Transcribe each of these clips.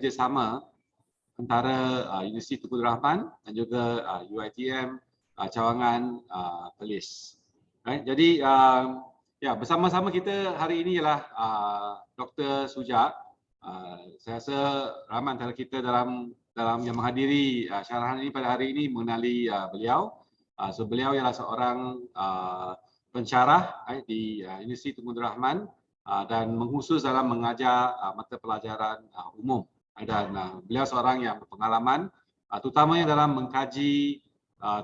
kerjasama antara Universiti Tengku Rahman dan juga UiTM Cawangan Perlis. Right? Jadi ya, bersama-sama kita hari ini ialah Dr. Suja. Saya rasa ramai antara kita dalam yang menghadiri syarahan ini pada hari ini mengenali beliau. So beliau ialah seorang pensyarah di Universiti Tengku Rahman dan mengkhusus dalam mengajar mata pelajaran umum. Dan beliau seorang yang berpengalaman terutamanya dalam mengkaji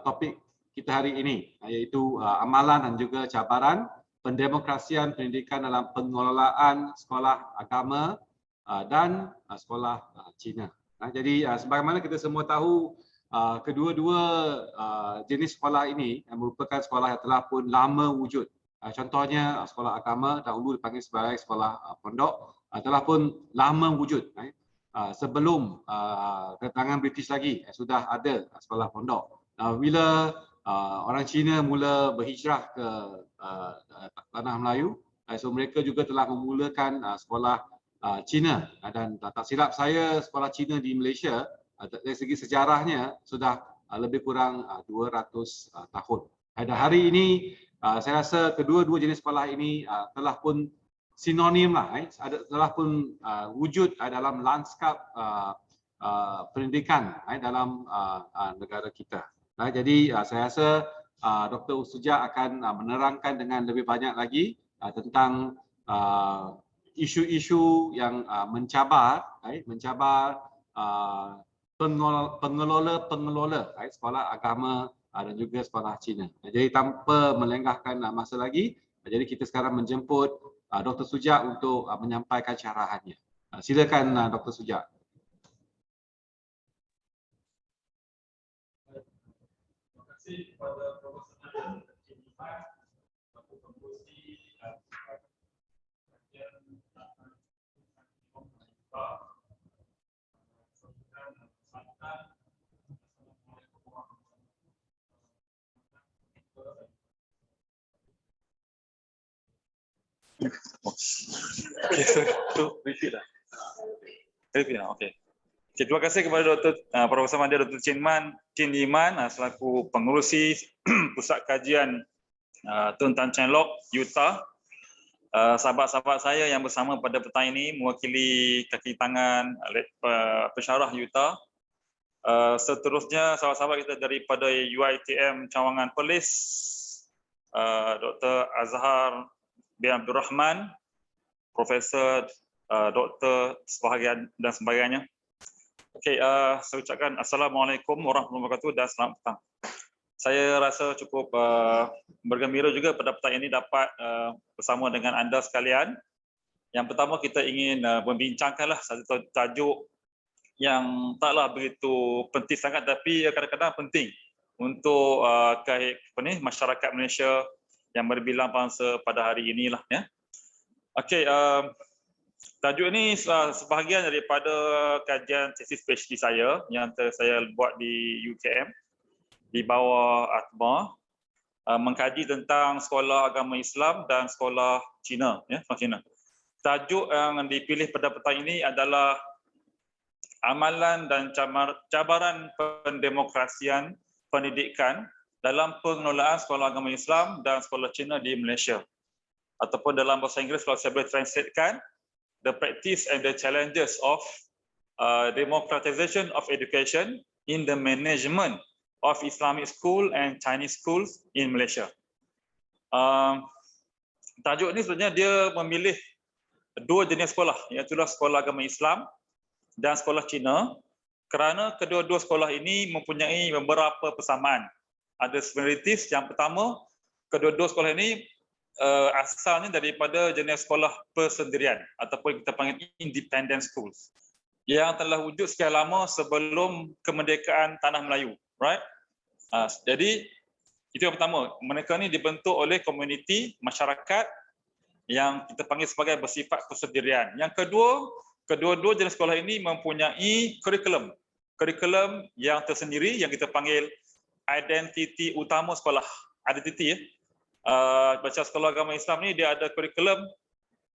topik kita hari ini, iaitu amalan dan juga cabaran pendemokrasian pendidikan dalam pengelolaan sekolah agama dan sekolah Cina. Jadi sebagaimana kita semua tahu, kedua-dua jenis sekolah ini merupakan sekolah yang telah pun lama wujud. Contohnya sekolah agama dahulu dipanggil sebagai sekolah pondok, telah pun lama wujud. Sebelum kedatangan British lagi sudah ada sekolah pondok. Bila orang Cina mula berhijrah ke tanah Melayu, so mereka juga telah memulakan sekolah Cina, dan tak silap saya sekolah Cina di Malaysia dari segi sejarahnya sudah lebih kurang 200 tahun. Dan hari ini saya rasa kedua-dua jenis sekolah ini telah pun sinonim lah, telah pun wujud dalam lanskap pendidikan dalam negara kita. Jadi saya rasa Dr. Suja akan menerangkan dengan lebih banyak lagi tentang isu-isu yang mencabar pengelola sekolah agama dan juga sekolah Cina. Jadi tanpa melengahkan masa lagi, jadi kita sekarang menjemput Dr. Suja untuk menyampaikan syarahannya. Silakan Dr. Suja. Terima kasih kepada Profesor Nadia dan Cik Iman untuk mengurusi kajian tentang Okey. Terima kasih kepada Profesor Nadia, Dr. Chin Iman selaku pengurusi Pusat Kajian Tun Tan Cheng Lock, Utah. Sahabat-sahabat saya yang bersama pada petang ini mewakili kaki tangan pensyarah Utah. Seterusnya sahabat-sahabat kita daripada UiTM Cawangan Perlis, Dr. Azhar bin Abdul Rahman, Profesor, Doktor dan sebagainya. Okey, saya ucapkan Assalamualaikum warahmatullahi wabarakatuh dan selamat petang. Saya rasa cukup bergembira juga pada petang ini dapat bersama dengan anda sekalian. Yang pertama kita ingin membincangkanlah satu tajuk yang taklah begitu penting sangat, tapi kadang-kadang penting untuk masyarakat Malaysia yang berbilang bangsa pada hari inilah ya. Okey, tajuk ini sebahagian daripada kajian tesis PhD saya yang saya buat di UKM di bawah ATMA, mengkaji tentang sekolah agama Islam dan sekolah Cina ya, sekolah Cina. Tajuk yang dipilih pada petang ini adalah amalan dan cabaran pendemokrasian pendidikan dalam pengelolaan sekolah agama Islam dan sekolah Cina di Malaysia. Ataupun dalam bahasa Inggeris kalau saya boleh translatekan, the practice and the challenges of democratization of education in the management of Islamic school and Chinese schools in Malaysia. Tajuk ini sebenarnya dia memilih dua jenis sekolah, iaitu sekolah agama Islam dan sekolah Cina, kerana kedua-dua sekolah ini mempunyai beberapa persamaan. Ada similarities. Yang pertama, kedua-dua sekolah ini asalnya daripada jenis sekolah persendirian ataupun kita panggil independent schools yang telah wujud sekian lama sebelum kemerdekaan Tanah Melayu, right? Jadi itu yang pertama, mereka ni dibentuk oleh komuniti masyarakat yang kita panggil sebagai bersifat persendirian. Yang kedua, kedua-dua jenis sekolah ini mempunyai kurikulum yang tersendiri yang kita panggil identiti utama sekolah. Identiti ya. Baca sekolah agama Islam ni dia ada kurikulum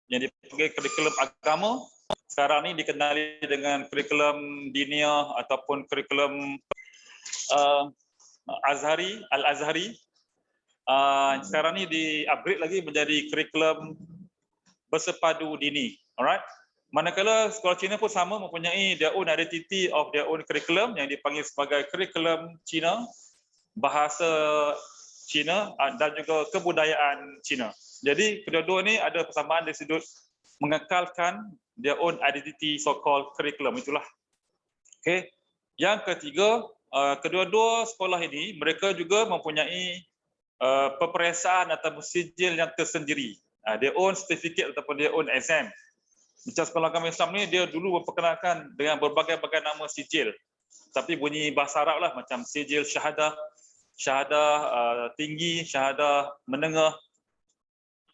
yang dipanggil kurikulum agama, sekarang ni dikenali dengan kurikulum dinia ataupun kurikulum Al-Azhari. Sekarang ni di-upgrade lagi menjadi kurikulum bersepadu dini. Alright. Manakala sekolah Cina pun sama mempunyai their own identity of their own curriculum yang dipanggil sebagai kurikulum Cina, bahasa Cina dan juga kebudayaan Cina. Jadi kedua-dua ni ada persamaan dari sudut mengekalkan their own identity so-called curriculum itulah. Okay. Yang ketiga, kedua-dua sekolah ini mereka juga mempunyai peperiksaan atau sijil yang tersendiri. Their own certificate ataupun their own exam. Macam sekolah agama Islam ni dia dulu memperkenalkan dengan berbagai-bagai nama sijil. Tapi bunyi bahasa Arab lah macam sijil syahadah, tinggi, syahadah menengah.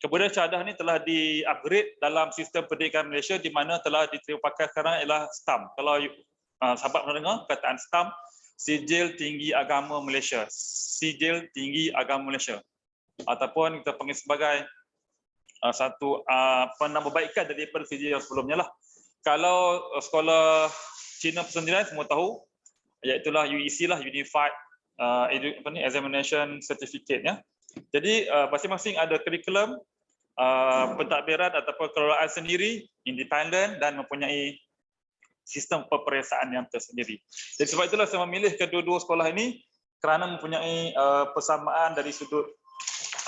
Kemudian syahadah ni telah di-upgrade dalam sistem pendidikan Malaysia di mana telah diterima pakai sekarang ialah STAM. Kalau sahabat mendengar kataan STAM, Sijil Tinggi Agama Malaysia. Sijil Tinggi Agama Malaysia. Ataupun kita panggil sebagai satu penambahbaikan daripada sijil yang sebelumnya lah. Kalau sekolah Cina persendirian semua tahu, iaitulah UEC lah, Unified Examination Certificate ya. Jadi masing-masing ada kurikulum pentadbiran ataupun kelolaan sendiri, independen dan mempunyai sistem peperiksaan yang tersendiri. Jadi sebab itulah saya memilih kedua-dua sekolah ini kerana mempunyai persamaan dari sudut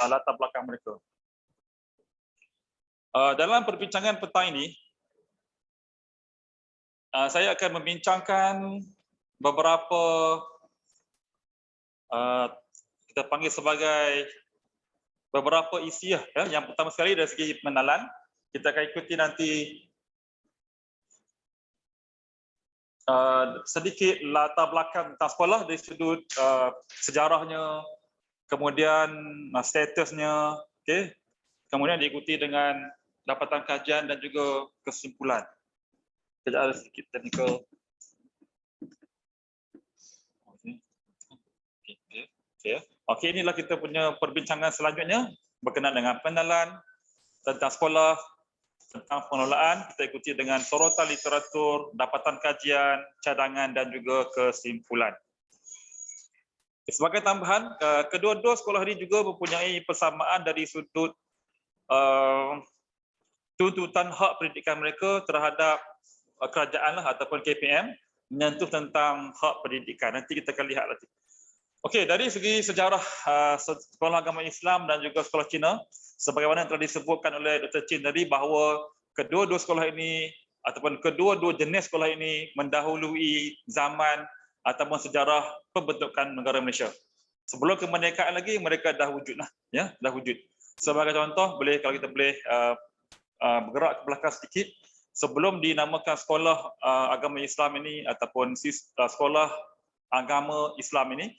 latar belakang mereka. Dalam perbincangan petang ini, saya akan membincangkan beberapa kita panggil sebagai beberapa isi ya. Yang pertama sekali dari segi pengenalan, kita akan ikuti nanti sedikit latar belakang tentang sekolah dari sudut sejarahnya, kemudian statusnya, okey. Kemudian diikuti dengan dapatan kajian dan juga kesimpulan. Kita ada sedikit technical. Okey, inilah kita punya perbincangan selanjutnya berkenaan dengan pengenalan tentang sekolah, tentang pengelolaan. Kita ikuti dengan sorotan literatur, dapatan kajian, cadangan dan juga kesimpulan. Sebagai tambahan, kedua-dua sekolah ini juga mempunyai persamaan dari sudut tuntutan hak pendidikan mereka terhadap kerajaan lah ataupun KPM menyentuh tentang hak pendidikan. Nanti kita akan lihat nanti. Okey, dari segi sejarah sekolah agama Islam dan juga sekolah Cina, sebagaimana yang telah disebutkan oleh Dr. Chin tadi bahawa kedua-dua sekolah ini ataupun kedua-dua jenis sekolah ini mendahului zaman ataupun sejarah pembentukan negara Malaysia. Sebelum kemerdekaan lagi mereka dah wujud lah, ya, dah wujud. Sebagai contoh, kalau kita boleh bergerak ke belakang sedikit, sebelum dinamakan sekolah agama Islam ini ataupun sekolah agama Islam ini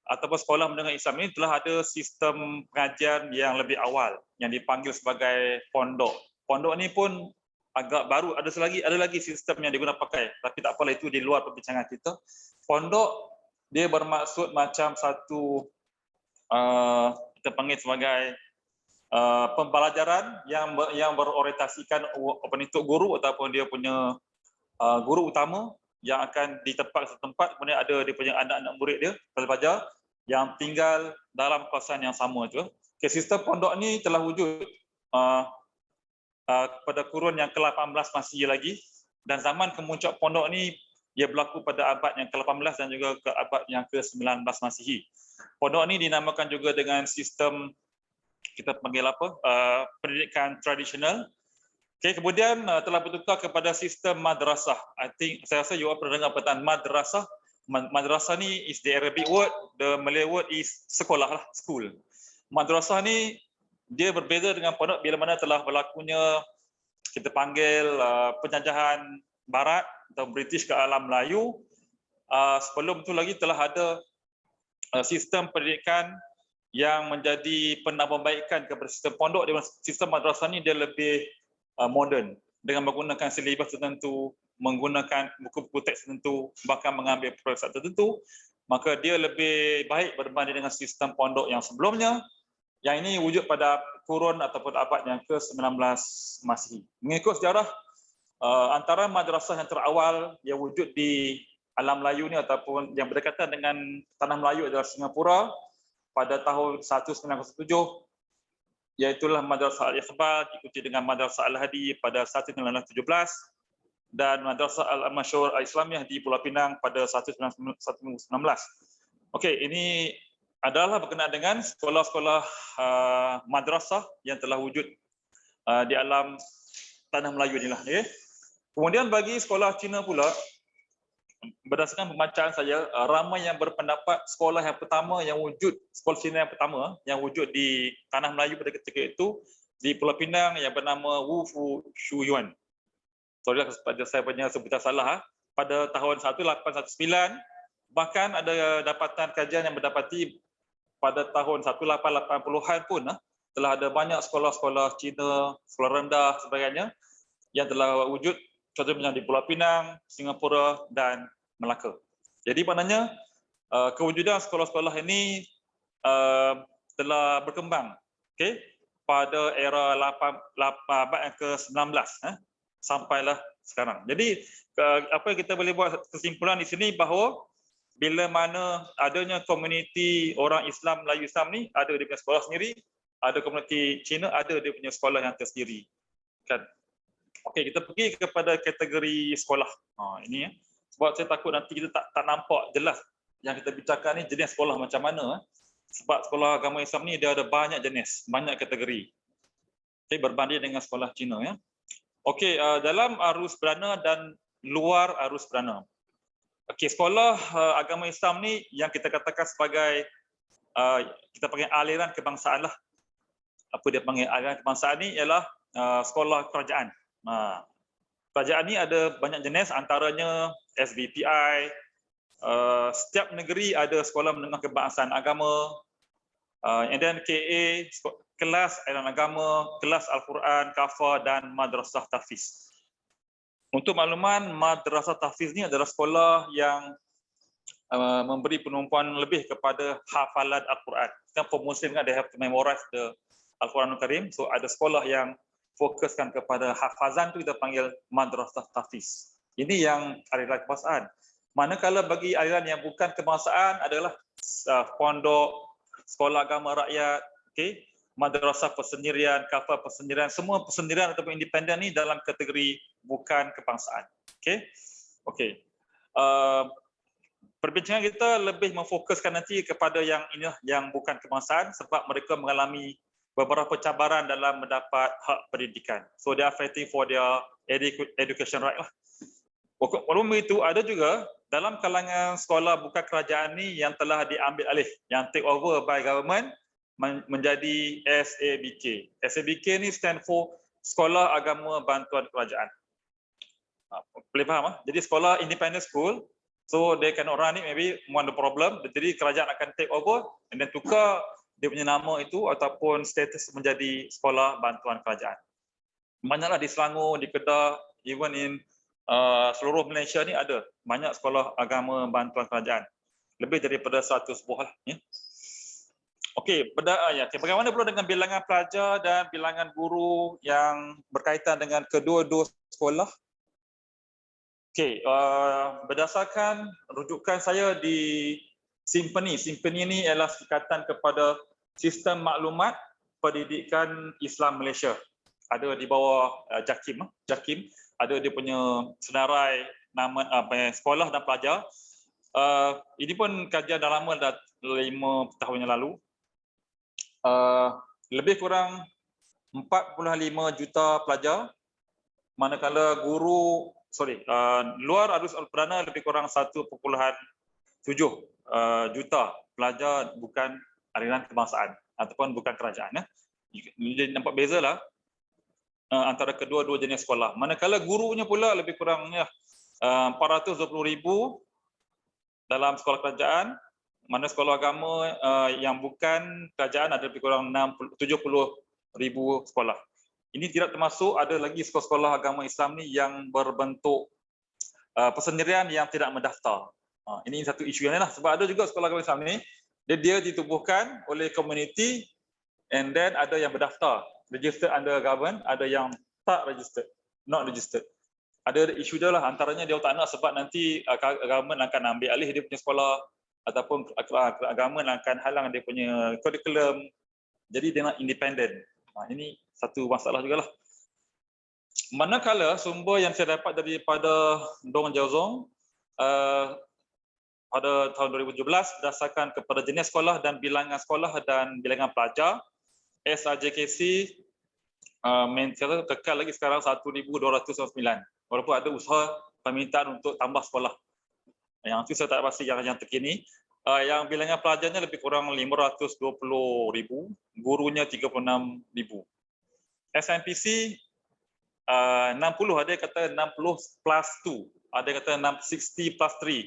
ataupun sekolah menengah Islam ini telah ada sistem pengajian yang lebih awal yang dipanggil sebagai pondok. Pondok ini pun agak baru, ada lagi sistem yang digunakan pakai, tapi tak apalah, itu di luar perbincangan kita. Pondok dia bermaksud macam satu kita panggil sebagai pembelajaran yang berorientasikan penuntut guru ataupun dia punya guru utama yang akan ditempatkan satu tempat, kemudian ada dia punya anak-anak murid dia, pelajar yang tinggal dalam kawasan yang sama tu. Okay, sistem pondok ni telah wujud pada kurun yang ke-18 Masihi lagi, dan zaman kemuncak pondok ni ia berlaku pada abad yang ke-18 dan juga ke abad yang ke-19 Masihi. Pondok ni dinamakan juga dengan sistem kita panggil pendidikan tradisional. Okay, kemudian telah bertukar kepada sistem madrasah. Saya rasa you all pernah dengar perkataan madrasah. Madrasah ni is the Arabic word, the Malay word is sekolah lah, school. Madrasah ni dia berbeza dengan pondok bila mana telah berlakunya kita panggil penjajahan Barat atau British ke alam Melayu. Sebelum tu lagi telah ada sistem pendidikan yang menjadi penambahbaikan kepada sistem pondok. Sistem madrasah ni dia lebih moden dengan menggunakan silibus tertentu, menggunakan buku-buku teks tertentu, bahkan mengambil proses tertentu, maka dia lebih baik berbanding dengan sistem pondok yang sebelumnya, yang ini wujud pada kurun ataupun abad yang ke-19 Masihi. Mengikut sejarah, Antara madrasah yang terawal yang wujud di alam Melayu ni ataupun yang berdekatan dengan tanah Melayu adalah Singapura pada tahun 1907, iaitulah Madrasah Al-Iqbal diikuti dengan Madrasah Al-Hadi pada 1917 dan Madrasah Al-Masyhur Al-Islamiyah di Pulau Pinang pada 1919. Okey, ini adalah berkenaan dengan sekolah-sekolah madrasah yang telah wujud di alam tanah Melayu inilah. Okay. Kemudian bagi sekolah Cina pula, berdasarkan pembacaan saya, ramai yang berpendapat sekolah yang pertama yang wujud, sekolah Cina yang pertama yang wujud di tanah Melayu pada ketika itu di Pulau Pinang yang bernama Wu Fu Shu Yuan. Sorry lah saya punya sebutan salah. Pada tahun 1819, bahkan ada dapatan kajian yang mendapati pada tahun 1880-an pun telah ada banyak sekolah-sekolah Cina, sekolah rendah sebagainya yang telah wujud, contohnya di Pulau Pinang, Singapura dan Melaka. Jadi maknanya kewujudan sekolah-sekolah ini telah berkembang, okay, pada era abad yang ke-19 sampailah sekarang. Jadi apa yang kita boleh buat kesimpulan di sini bahawa bila mana adanya komuniti orang Islam, Melayu Islam ni ada dia punya sekolah sendiri, ada komuniti Cina ada dia punya sekolah yang tersendiri. Kan? Okey, kita pergi kepada kategori sekolah. Ini ya. Sebab saya takut nanti kita tak nampak jelas yang kita bicarakan ni jenis sekolah macam mana. Sebab sekolah agama Islam ni dia ada banyak jenis, banyak kategori. Okay, berbanding dengan sekolah Cina ya. Okey, dalam arus perdana dan luar arus perdana. Okey, sekolah agama Islam ni yang kita katakan sebagai kita panggil aliran kebangsaan lah. Apa dia panggil aliran kebangsaan ni ialah sekolah kerajaan. Kerajaan ni ada banyak jenis, antaranya SBPI, setiap negeri ada sekolah menengah kebangsaan agama, and then KA, kelas aliran agama, kelas Al-Quran, Kafah dan madrasah tahfiz. Untuk makluman, madrasah tahfiz ni adalah sekolah yang memberi penumpuan lebih kepada hafalan Al-Quran. Kan for Muslim kan, they have to memorize the Al-Quranul Karim. So ada sekolah yang fokuskan kepada hafazan tu kita panggil madrasah tahfiz. Ini yang aliran kebangsaan. Manakala bagi aliran yang bukan kebangsaan adalah pondok, sekolah agama rakyat, okey, madrasah persendirian, kafah persendirian, semua persendirian ataupun independen ni dalam kategori bukan kebangsaan. Okey. Okey. Perbincangan kita lebih memfokuskan nanti kepada yang ini yang bukan kebangsaan sebab mereka mengalami beberapa cabaran dalam mendapat hak pendidikan. So they are fighting for their education right lah. Walaupun itu ada juga dalam kalangan sekolah bukan kerajaan ni yang telah diambil alih, yang take over by government menjadi SABK. SABK ni stand for Sekolah Agama Bantuan Kerajaan. Boleh faham? Jadi sekolah independent school, so they cannot run it, maybe one the problem. Jadi kerajaan akan take over and then tukar dia punya nama itu ataupun status menjadi sekolah bantuan kerajaan. Banyaklah di Selangor, di Kedah, even in seluruh Malaysia ni ada banyak sekolah agama bantuan kerajaan. Lebih daripada 100 buah lah. Ya. Okey, bagaimana pula dengan bilangan pelajar dan bilangan guru yang berkaitan dengan kedua-dua sekolah? Okey, berdasarkan rujukan saya di Simpeni. Simpeni ini ialah ikatan kepada Sistem Maklumat Pendidikan Islam Malaysia. Ada di bawah JAKIM. JAKIM ada dia punya senarai nama sekolah dan pelajar. Ini pun kajian dah lama, dah 5 tahun yang lalu. Lebih kurang 4.5 juta pelajar, manakala luar arus perdana lebih kurang 1.7 juta pelajar bukan aliran kebangsaan ataupun bukan kerajaan. Jadi nampak bezalah antara kedua-dua jenis sekolah. Manakala gurunya pula lebih kurang 420,000 dalam sekolah kerajaan, mana sekolah agama yang bukan kerajaan ada lebih kurang 70,000 sekolah. Ini tidak termasuk ada lagi sekolah-sekolah agama Islam ni yang berbentuk persendirian yang tidak mendaftar. Ini satu isu yang lain lah. Sebab ada juga sekolah agama Islam ni, dia ditubuhkan oleh komuniti and then ada yang berdaftar, registered under government, ada yang tak registered, not registered. ada isu dia lah, antaranya dia tak nak sebab nanti government akan ambil alih dia punya sekolah ataupun government akan halang dia punya kurikulum. Jadi dia nak independen. Ini satu masalah jugalah. Manakala sumber yang saya dapat daripada Dong Jiaozong pada tahun 2017 berdasarkan kepada jenis sekolah dan bilangan sekolah dan bilangan pelajar, SRJKC kekal lagi sekarang 1,209 walaupun ada usaha permintaan untuk tambah sekolah. Yang itu saya tak pasti yang terkini. Yang bilangan pelajarnya lebih kurang 520,000, gurunya 36,000. SMPC 60, ada yang kata 60 plus 2, ada yang kata 60 plus 3.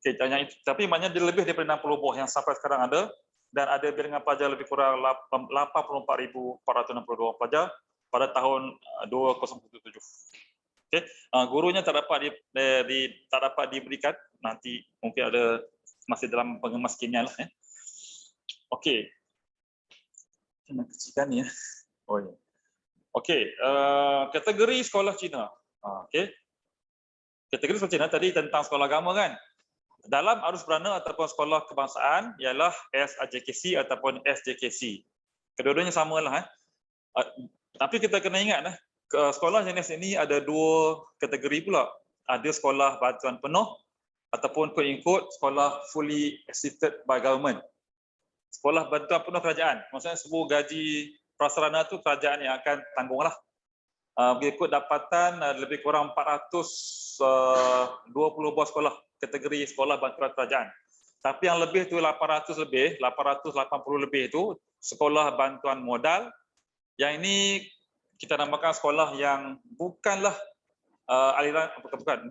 Okay, tapi maknanya dia lebih daripada 60 buah yang sampai sekarang ada, dan ada bilangan pelajar lebih kurang 84,462 pelajar pada tahun 2017. Okay. Gurunya tak dapat diberikan, nanti mungkin ada masih dalam pengemas kimia lah. Okey. Nak kecilkan ni ya. Oh ya. Okey, kategori sekolah Cina. Okey. Kategori sekolah Cina tadi tentang sekolah agama kan. Dalam arus perdana ataupun sekolah kebangsaan ialah SRJKC ataupun SJKC. Kedua-duanya samalah. Tapi kita kena ingat sekolah jenis ini ada dua kategori pula. Ada sekolah bantuan penuh ataupun quote-unquote sekolah fully assisted by government. Sekolah bantuan penuh kerajaan. Maksudnya semua gaji prasarana tu kerajaan yang akan tanggunglah. Mengikut dapatan lebih kurang 420 buah sekolah kategori sekolah bantuan kerajaan. Tapi yang lebih tu 880 lebih itu sekolah bantuan modal. Yang ini kita namakan sekolah yang bukanlah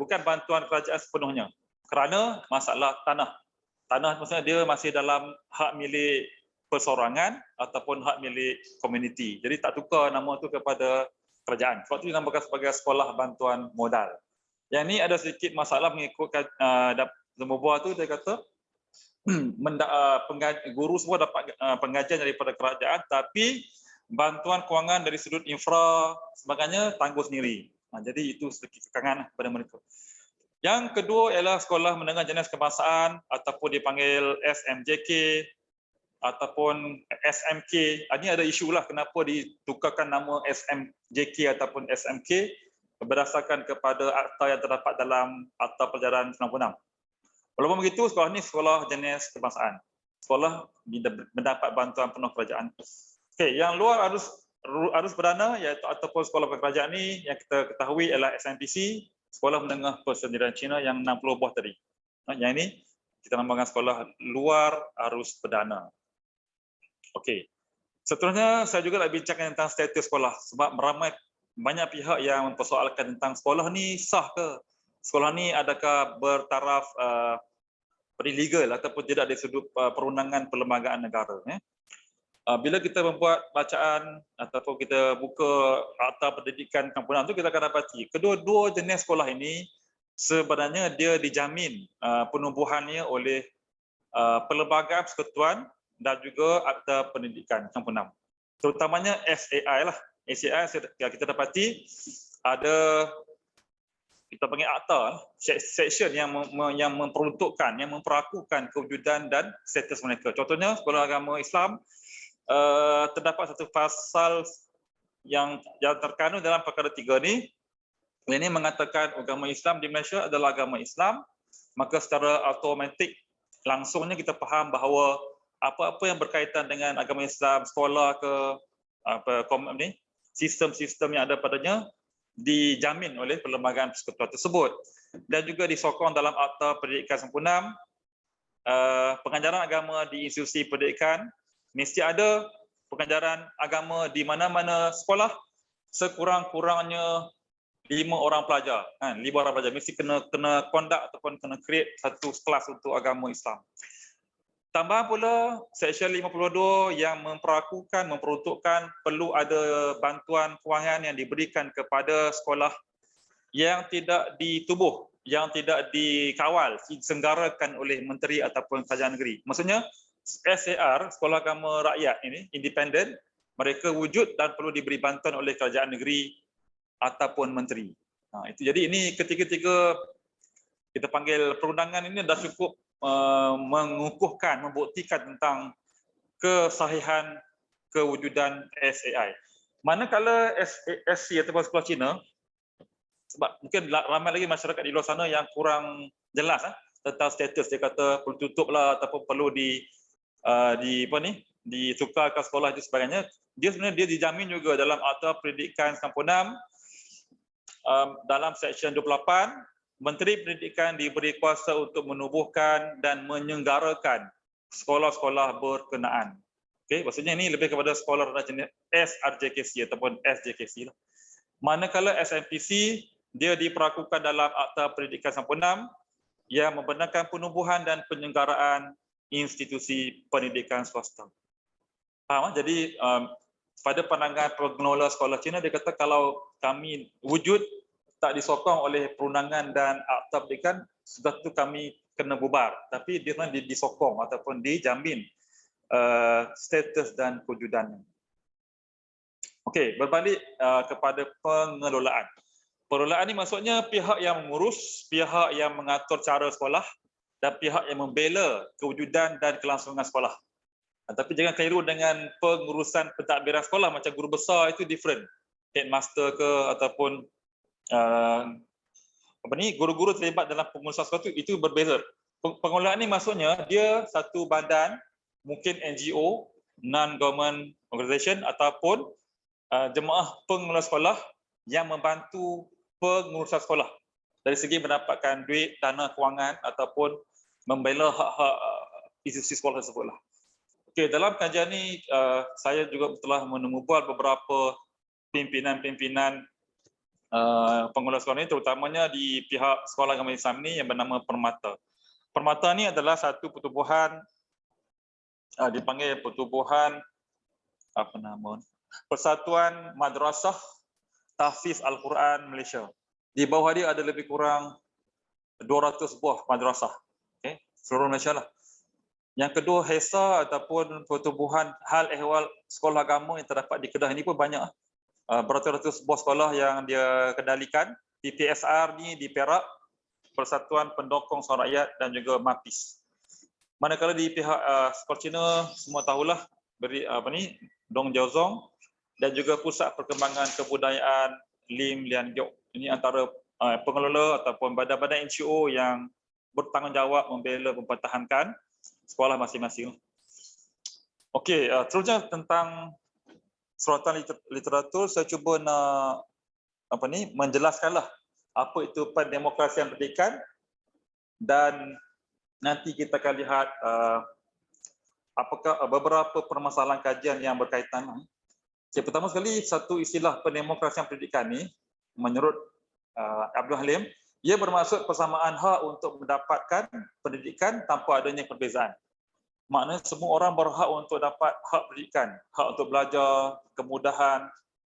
bukan bantuan kerajaan sepenuhnya. Kerana masalah tanah. Tanah maksudnya dia masih dalam hak milik perseorangan ataupun hak milik komuniti. Jadi tak tukar nama tu kepada kerajaan. Sebab tu dinamakan sebagai sekolah bantuan modal. Yang ni ada sedikit masalah mengikutkan nombor buah tu dia kata guru semua dapat pengajian daripada kerajaan tapi bantuan kewangan dari sudut infra sebagainya tangguh sendiri. Jadi itu sedikit kekangan pada mereka. Yang kedua ialah sekolah menengah jenis kebangsaan ataupun dipanggil SMJK ataupun SMK. Ini ada isu lah kenapa ditukarkan nama SMJK ataupun SMK berdasarkan kepada akta yang terdapat dalam Akta Pelajaran 96. Walaupun begitu, sekolah ini sekolah jenis kebangsaan. Sekolah mendapat bantuan penuh kerajaan. Okey, yang luar arus perdana iaitu ataupun sekolah kerajaan ini yang kita ketahui ialah SMPC, Sekolah Menengah Persendirian Cina yang 60 buah tadi. Yang ini kita namakan sekolah luar arus perdana. Okey. Seterusnya saya juga nak bincangkan tentang status sekolah sebab banyak pihak yang mempersoalkan tentang sekolah ni sah ke? Sekolah ni adakah bertaraf legal ataupun tidak dari sudut perundangan perlembagaan negara. Bila kita membuat bacaan ataupun kita buka Akta Pendidikan Kampunan tu kita akan dapati kedua-dua jenis sekolah ini sebenarnya dia dijamin penubuhannya oleh Perlembagaan Persekutuan dan juga Akta Pendidikan Kampunan. Terutamanya SAI lah. SAI kita dapati ada kita panggil akta section yang memperuntukkan, yang memperakukan kewujudan dan status mereka. Contohnya sekolah agama Islam terdapat satu pasal yang terkandung dalam perkara 3 ni. Ini mengatakan agama Islam di Malaysia adalah agama Islam, maka secara automatik langsungnya kita faham bahawa apa-apa yang berkaitan dengan agama Islam, sekolah ke sistem-sistem yang ada padanya dijamin oleh Perlembagaan Persekutuan tersebut. Dan juga disokong dalam Akta Pendidikan Sempurna, pengajaran agama di institusi pendidikan mesti ada pengajaran agama di mana-mana sekolah sekurang-kurangnya 5 orang pelajar. 5 orang pelajar mesti kena conduct ataupun kena create satu kelas untuk agama Islam. Tambahan pula Seksyen 52 yang memperuntukkan perlu ada bantuan kewangan yang diberikan kepada sekolah yang tidak ditubuh, yang tidak dikawal, disenggarakan oleh menteri ataupun kerajaan negeri. Maksudnya SAR, Sekolah Agama Rakyat ini independen, mereka wujud dan perlu diberi bantuan oleh kerajaan negeri ataupun menteri. Itu jadi ini ketiga-tiga kita panggil perundangan ini dah cukup mengukuhkan, membuktikan tentang kesahihan kewujudan SAI. Manakala SC ataupun sekolah Cina, sebab mungkin ramai lagi masyarakat di luar sana yang kurang jelas tentang status, dia kata perlu tutup lah ataupun perlu ditukarkan sekolah itu sebagainya. Dia sebenarnya dia dijamin juga dalam Akta Pendidikan 96 dalam Seksyen 28, Menteri Pendidikan diberi kuasa untuk menubuhkan dan menyelenggarakan sekolah-sekolah berkenaan. Okey, maksudnya ini lebih kepada sekolah rendah jenis SRJKC ataupun SJKC lah. Manakala SMPC dia diperlakukan dalam Akta Pendidikan 96 yang membenarkan penubuhan dan penyelenggaraan institusi pendidikan swasta. Faham? Jadi pada pandangan pengelola sekolah Cina, dia kata kalau kami wujud tak disokong oleh perundangan dan akta pendidikan, sudah tu kami kena bubar. Tapi dia disokong ataupun dijamin status dan kewujudannya. Okey, berbalik kepada pengelolaan. Pengelolaan ini maksudnya pihak yang mengurus, pihak yang mengatur cara sekolah dan pihak yang membela kewujudan dan kelangsungan sekolah. Tapi jangan keliru dengan pengurusan pentadbiran sekolah, macam guru besar itu different. Headmaster ke ataupun guru-guru terlibat dalam pengurusan sekolah itu berbeza. Pengelolaan ini maksudnya dia satu badan, mungkin NGO, non-government organisation ataupun jemaah pengelola sekolah yang membantu pengurusan sekolah dari segi mendapatkan duit, dana kewangan ataupun membela hak-hak institusi sekolah tersebutlah. Okey, dalam kajian ini saya juga telah menemubual beberapa pimpinan-pimpinan pengelola sekolah ini, terutamanya di pihak Sekolah Agama Islam ini yang bernama Permata. Permata ini adalah satu pertubuhan dipanggil pertubuhan Persatuan Madrasah Tahfiz Al-Quran Malaysia. Di bawah dia ada lebih kurang 200 buah madrasah. Okay? Seluruh Malaysia lah. Yang kedua, HESA ataupun pertubuhan hal ehwal sekolah agama yang terdapat di Kedah ini pun banyak. Beratus-ratus buah sekolah yang dia kendalikan. Di PSR ni di Perak, Persatuan Pendokong Sekolah Rakyat dan juga MAPIS. Manakala di pihak sekolah Cina, semua tahulah Dong Jiaozong dan juga Pusat Perkembangan Kebudayaan Lim Lian Giok. Ini antara pengelola ataupun badan-badan NGO yang bertanggungjawab membela mempertahankan sekolah masing-masing. Okey, terusnya tentang suratan literatur, saya cuba nak menjelaskanlah apa itu pendemokrasian pendidikan dan nanti kita akan lihat apakah beberapa permasalahan kajian yang berkaitan. Okay, pertama sekali, satu istilah pendemokrasian pendidikan ni menurut Abdul Halim, ia bermaksud persamaan hak untuk mendapatkan pendidikan tanpa adanya perbezaan. Maknanya semua orang berhak untuk dapat hak pendidikan, hak untuk belajar, kemudahan,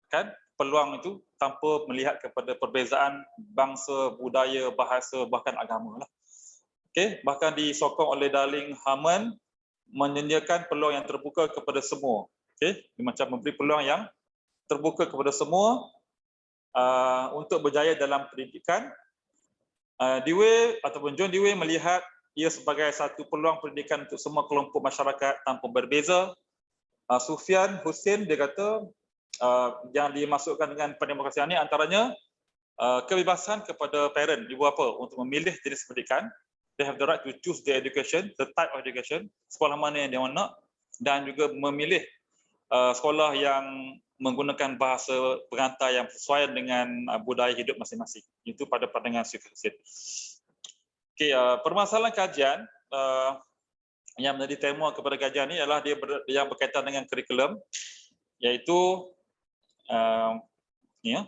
kan, peluang itu tanpa melihat kepada perbezaan bangsa, budaya, bahasa, bahkan agama lah. Okay, bahkan disokong oleh Darling Hammond menyediakan peluang yang terbuka kepada semua. Okay, macam memberi peluang yang terbuka kepada semua untuk berjaya dalam pendidikan. Dewey ataupun John Dewey melihat ia sebagai satu peluang pendidikan untuk semua kelompok masyarakat tanpa berbeza. Sufyan Hussein dia kata yang dimasukkan dengan pendemokrasian ini antaranya kebebasan kepada parent, ibu bapa untuk memilih jenis pendidikan. They have the right to choose their education, the type of education, sekolah mana yang dia nak, dan juga memilih sekolah yang menggunakan bahasa pengantar yang sesuai dengan budaya hidup masing-masing. Itu pada pandangan Sufyan Hussein. Okay, permasalahan kajian yang menjadi tema kepada kajian ini adalah yang berkaitan dengan kurikulum, iaitu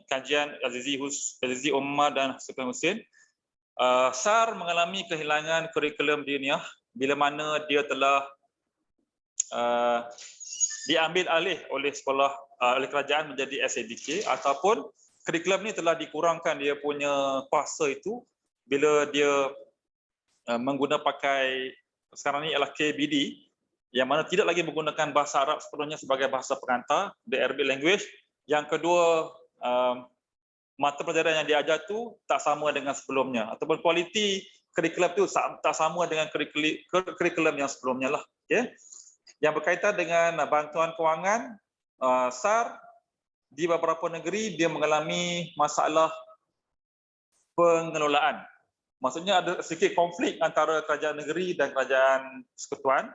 kajian Azizi Umar dan Sufyan Hussein. SAR mengalami kehilangan kurikulum diniah bila mana dia telah diambil alih oleh sekolah oleh kerajaan menjadi SADK, ataupun kurikulum ni telah dikurangkan dia punya kuasa itu bila dia pakai sekarang ni ialah KBD yang mana tidak lagi menggunakan bahasa Arab sepenuhnya sebagai bahasa pengantar, the Arabic language. Yang kedua, mata pelajaran yang diajar tu tak sama dengan sebelumnya, ataupun kualiti kurikulum tu tak sama dengan kurikulum yang sebelumnya lah. Okay. Yang berkaitan dengan bantuan kewangan, SAR di beberapa negeri dia mengalami masalah pengelolaan. Maksudnya ada sedikit konflik antara kerajaan negeri dan kerajaan persekutuan.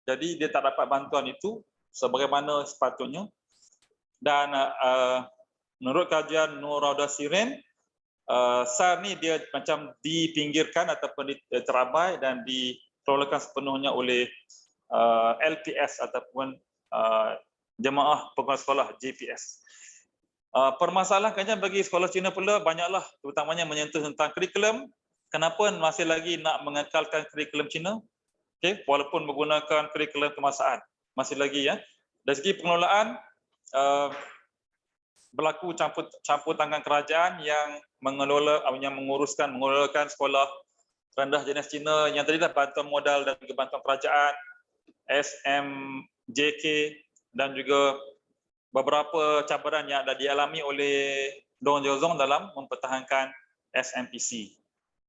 Jadi dia tak dapat bantuan itu sebagaimana sepatutnya. Dan menurut kajian Nur Rauda Sirin, SAR ni dia macam dipinggirkan ataupun diterabai dan dikelolakan sepenuhnya oleh LPS ataupun Jemaah Pengurusan Sekolah JPS. Permasalahannya bagi sekolah Cina pula banyaklah, terutamanya menyentuh tentang kurikulum. Kenapa masih lagi nak mengekalkan kurikulum Cina? Okay, walaupun menggunakan kurikulum kebangsaan, masih lagi ya. Dari segi pengelolaan, berlaku campur tangan kerajaan yang menguruskan sekolah rendah jenis Cina yang tadi dah bantuan modal dan juga bantuan kerajaan, SMJK dan juga beberapa cabaran yang dah dialami oleh Dong Jiozong dalam mempertahankan SMPC.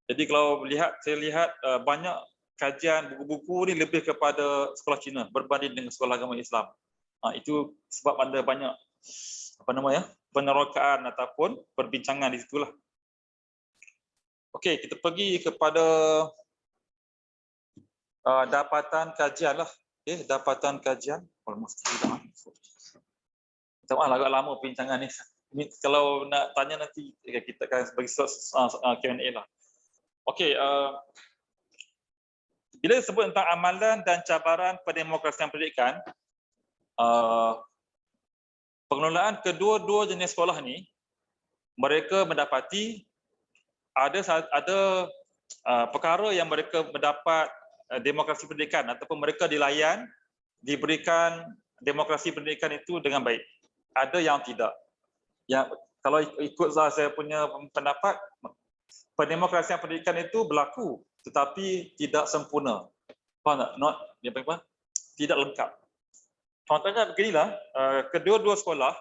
Jadi kalau saya lihat banyak kajian buku-buku ni lebih kepada sekolah Cina berbanding dengan sekolah agama Islam. Itu sebab ada banyak penerokaan ataupun perbincangan di situlah. Okey, kita pergi kepada dapatan kajian lah. Okey, dapatan kajian. Minta maaf agak lama perbincangan ni. Kalau nak tanya nanti kita akan bagi Q&A lah. Okey, bila disebut tentang amalan dan cabaran pendemokrasian pendidikan, pengelolaan kedua-dua jenis sekolah ni, mereka mendapati ada perkara yang mereka mendapat demokrasi pendidikan ataupun mereka diberikan demokrasi pendidikan itu dengan baik. Ada yang tidak. Yang kalau ikut saya punya pendapat, pendemokrasian pendidikan itu berlaku tetapi tidak sempurna. Faham tak? Tidak lengkap. Contohnya beginilah, kedua-dua sekolah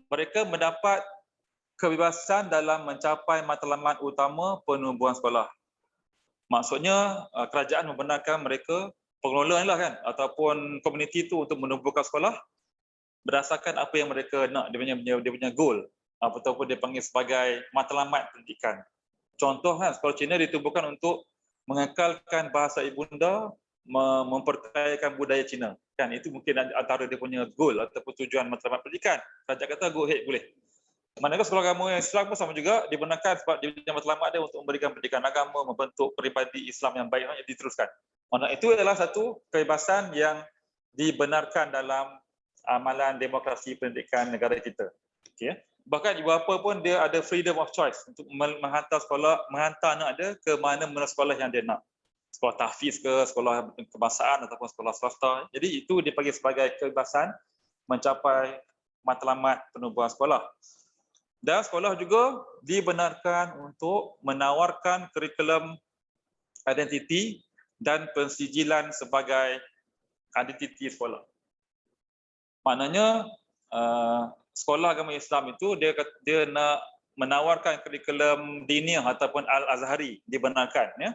mereka mendapat kebebasan dalam mencapai matlamat utama penubuhan sekolah. Maksudnya kerajaan membenarkan mereka pengelola lah kan ataupun komuniti itu untuk menubuhkan sekolah berdasarkan apa yang mereka nak, dia punya goal ataupun dia panggil sebagai matlamat pendidikan. Contoh kan, sekolah Cina ditubuhkan untuk mengekalkan bahasa ibunda, memperkayakan budaya Cina. Kan itu mungkin antara dia punya goal ataupun tujuan matlamat pendidikan. Kerajaan kata go ahead boleh. Manakala sekolah agama Islam pun sama juga, dibenarkan sebab dia punya matlamat dia untuk memberikan pendidikan agama, membentuk peribadi Islam yang baik, yang diteruskan. Itu adalah satu kebebasan yang dibenarkan dalam amalan demokrasi pendidikan negara kita. Okay. Bahkan ibu bapa pun dia ada freedom of choice untuk menghantar anak dia ke mana sekolah yang dia nak. Sekolah tahfiz ke, sekolah kebangsaan ataupun sekolah swasta. Jadi itu dipanggil sebagai kebebasan mencapai matlamat penubuhan sekolah. Dan sekolah juga dibenarkan untuk menawarkan kurikulum identiti dan pensijilan sebagai identiti sekolah. Maknanya sekolah agama Islam itu dia nak menawarkan kurikulum diniah ataupun al-azhari dibenarkan ya.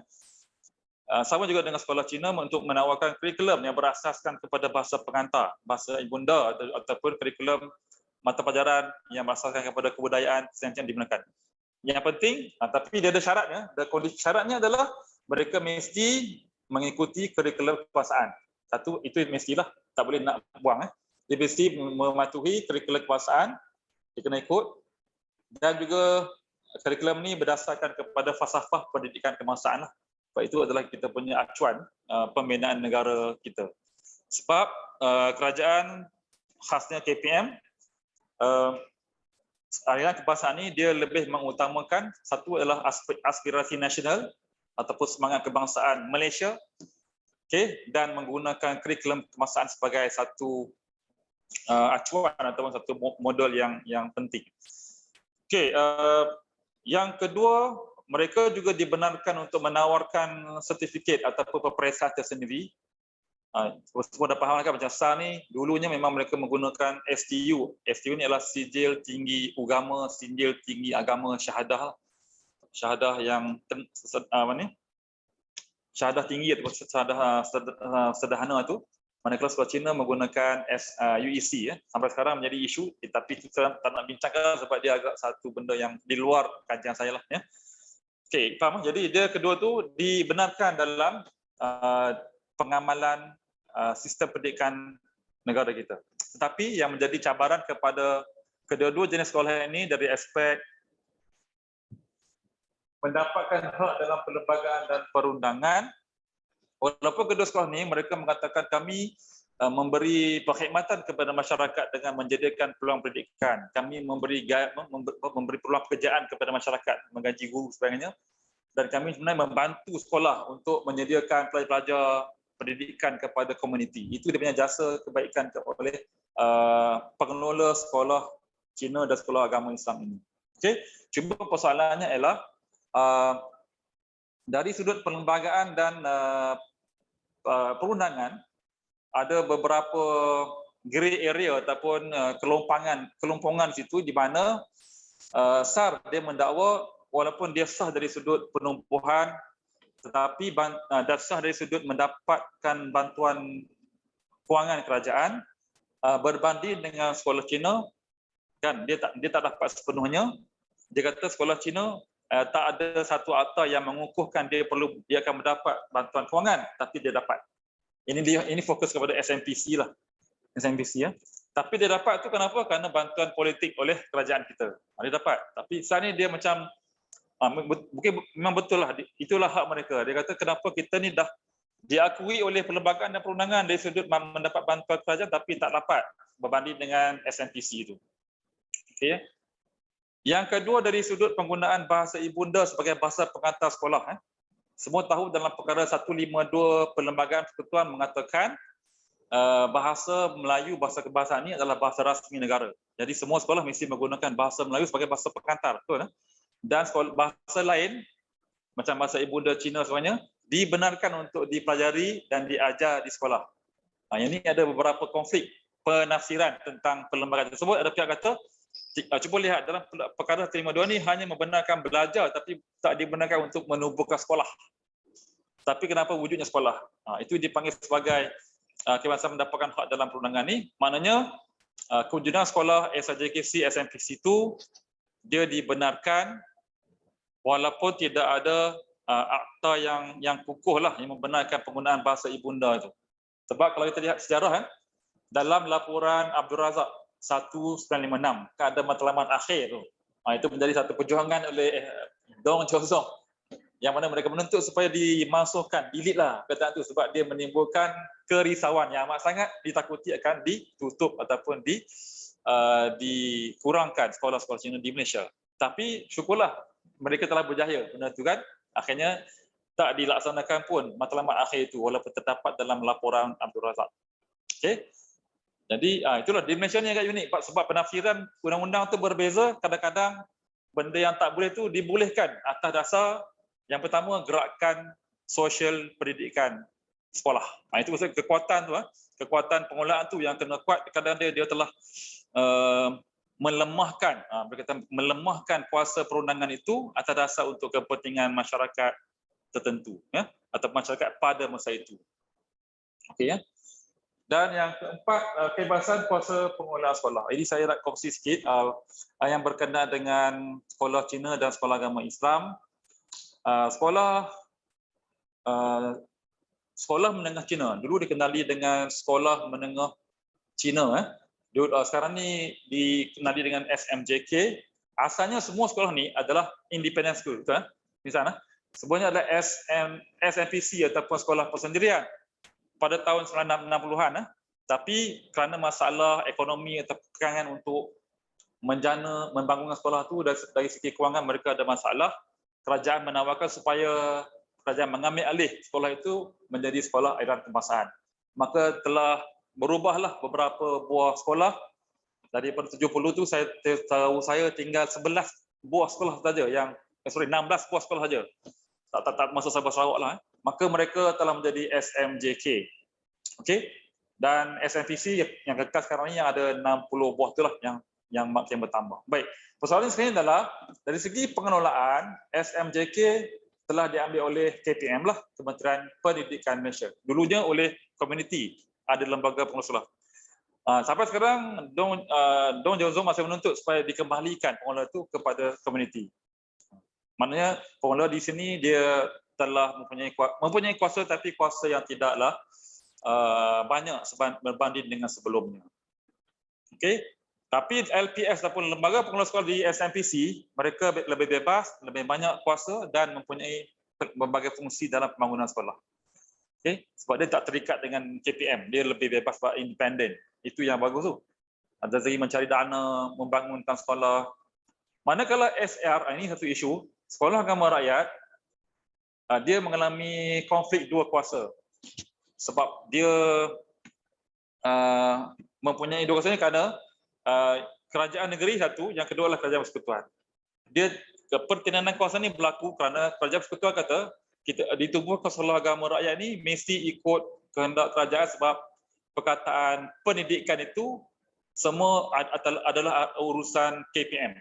Sama juga dengan sekolah Cina untuk menawarkan kurikulum yang berasaskan kepada bahasa pengantar, bahasa ibunda ataupun kurikulum mata pelajaran yang berasaskan kepada kebudayaan yang dibenarkan. Yang penting, tapi dia ada syaratnya. Kondisi syaratnya adalah mereka mesti mengikuti kurikulum kekuasaan. Satu, itu mestilah, tak boleh nak buang. Dia mesti mematuhi kurikulum kekuasaan, dia kena ikut. Dan juga kurikulum ni berdasarkan kepada falsafah pendidikan kebangsaan lah. Sebab itu adalah kita punya acuan pembinaan negara kita. Sebab kerajaan khasnya KPM, aliran kebangsaan ni dia lebih mengutamakan satu adalah aspirasi nasional ataupun semangat kebangsaan Malaysia, okay, dan menggunakan kurikulum kebangsaan sebagai satu acuan ataupun satu model yang penting. Okay, yang kedua, mereka juga dibenarkan untuk menawarkan sertifikat ataupun peperiksaan tersendiri Semua dah faham kan macam SAR ni dulunya memang mereka menggunakan STU. STU ni adalah Sijil Tinggi Ugama, Sijil Tinggi Agama Syahadah. Syahadah yang syahadah tinggi ataupun syahadah sederhana tu. Manakala sekolah Cina menggunakan UEC sampai sekarang menjadi isu, tapi kita tak nak bincangkan sebab dia agak satu benda yang di luar kajian saya lah ya. Okey, faham? Jadi dia kedua tu dibenarkan dalam pengamalan sistem pendidikan negara kita. Tetapi yang menjadi cabaran kepada kedua-dua jenis sekolah ini dari aspek mendapatkan hak dalam perlembagaan dan perundangan. Walaupun kedua sekolah ini mereka mengatakan kami memberi perkhidmatan kepada masyarakat dengan menyediakan peluang pendidikan. Kami memberi peluang pekerjaan kepada masyarakat, menggaji guru sebagainya. Dan kami sebenarnya membantu sekolah untuk menyediakan pelajar-pelajar pendidikan kepada komuniti. Itu dia punya jasa kebaikan oleh pengelola sekolah Cina dan sekolah agama Islam ini. Okey, cuma persoalannya ialah dari sudut perlembagaan dan perundangan ada beberapa grey area ataupun kelompongan situ di mana SAR dia mendakwa walaupun dia sah dari sudut penumpuhan tetapi dan sah dari sudut mendapatkan bantuan kewangan kerajaan berbanding dengan sekolah Cina kan dia tak dapat sepenuhnya. Dia kata sekolah Cina tak ada satu akta yang mengukuhkan dia akan mendapat bantuan kewangan tapi dia dapat. Ini fokus kepada SMPC lah. SMPC ya. Tapi dia dapat tu kenapa? Kerana bantuan politik oleh kerajaan kita. Dia dapat. Tapi saat ni dia macam mungkin memang betul lah, itulah hak mereka. Dia kata kenapa kita ni dah diakui oleh perlembagaan dan perundangan dari sudut mendapat bantuan kerajaan tapi tak dapat berbanding dengan SMPC itu. Okey. Yang kedua dari sudut penggunaan bahasa ibunda sebagai bahasa pengantar sekolah. Semua tahu dalam perkara 152 Perlembagaan Persekutuan mengatakan bahasa Melayu, bahasa kebahasaan ini adalah bahasa rasmi negara. Jadi semua sekolah mesti menggunakan bahasa Melayu sebagai bahasa pengantar. Betul? Dan sekolah bahasa lain macam bahasa ibunda Cina semuanya dibenarkan untuk dipelajari dan diajar di sekolah. Yang ini ada beberapa konflik penafsiran tentang perlembagaan tersebut. Ada pihak kata cuba lihat dalam perkara 152 ni hanya membenarkan belajar tapi tak dibenarkan untuk menubuhkan sekolah. Tapi kenapa wujudnya sekolah? Itu dipanggil sebagai kebebasan mendapatkan hak dalam perundangan ni. Maknanya kewujudan sekolah SRJKC, SMPC itu dia dibenarkan walaupun tidak ada akta yang kukuh lah yang membenarkan penggunaan bahasa ibunda itu. Sebab kalau kita lihat sejarah dalam laporan Abdul Razak 1956 keadaan matlamat akhir tu. Itu menjadi satu perjuangan oleh Dong Chozong yang mana mereka menuntut supaya dimasukkan, delete lah perkataan tu sebab dia menimbulkan kerisauan yang amat sangat ditakuti akan ditutup ataupun dikurangkan sekolah-sekolah Cina di Malaysia. Tapi syukurlah mereka telah berjaya benda tu kan. Akhirnya tak dilaksanakan pun matlamat akhir itu walaupun terdapat dalam laporan Abdul Razak. Okey. Jadi itulah di Malaysia ni agak unik sebab penafsiran undang-undang tu berbeza. Kadang-kadang benda yang tak boleh tu dibolehkan atas dasar yang pertama gerakan sosial pendidikan sekolah. Itu maksud kekuatan tu kekuatan pengelolaan tu yang kena kuat. Kadang dia telah melemahkan melemahkan kuasa perundangan itu atas dasar untuk kepentingan masyarakat tertentu atau masyarakat pada masa itu. Okey ya. Dan yang keempat, kebebasan kuasa pengelolaan sekolah. Ini saya nak kongsi sikit yang berkenaan dengan sekolah Cina dan sekolah agama Islam. Sekolah menengah Cina dulu dikenali dengan sekolah menengah Cina. Sekarang ni dikenali dengan SMJK. Asalnya semua sekolah ni adalah independent school, betul? Misalnya, sebenarnya adalah SMPC ataupun sekolah persendirian pada tahun 1960-an, tapi kerana masalah ekonomi atau kekangan untuk membangun sekolah tu dari segi kewangan mereka ada masalah, kerajaan menawarkan supaya kerajaan mengambil alih sekolah itu menjadi sekolah airan kebangsaan. Maka telah berubahlah beberapa buah sekolah. Daripada 70 tu saya tinggal 11 buah sekolah saja 16 buah sekolah saja. Tak masuk Sabah Sarawak lah. Maka mereka telah menjadi SMJK. Okey. Dan SNPC yang kekal sekarang ni yang ada 60 buah itulah yang makin bertambah. Baik. Persoalan sekarang adalah dari segi pengelolaan SMJK telah diambil oleh KPM lah, Kementerian Pendidikan Malaysia. Dulunya oleh komuniti, ada lembaga pengurusan. Sampai sekarang Dong Jozong masih menuntut supaya dikembalikan pengelola itu kepada komuniti. Maknanya pengelola di sini dia telah mempunyai kuasa, tapi kuasa yang tidaklah banyak berbanding dengan sebelumnya. Okey. Tapi LPS ataupun lembaga pengelola sekolah di SMPC, mereka lebih bebas, lebih banyak kuasa dan mempunyai berbagai fungsi dalam pembangunan sekolah. Okey, sebab dia tak terikat dengan KPM, dia lebih bebas, independen. Itu yang bagus tu. Ada segi mencari dana, membangunkan sekolah. Manakala SR, ini satu isu, sekolah agama rakyat, dia mengalami konflik dua kuasa. Sebab dia mempunyai dua kuasa ni kerana kerajaan negeri satu, yang kedua adalah kerajaan persekutuan. Dia pertinanan kuasa ni berlaku kerana kerajaan persekutuan kata kita ditubuhkan sekolah agama rakyat ni mesti ikut kehendak kerajaan sebab perkataan pendidikan itu semua adalah urusan KPM.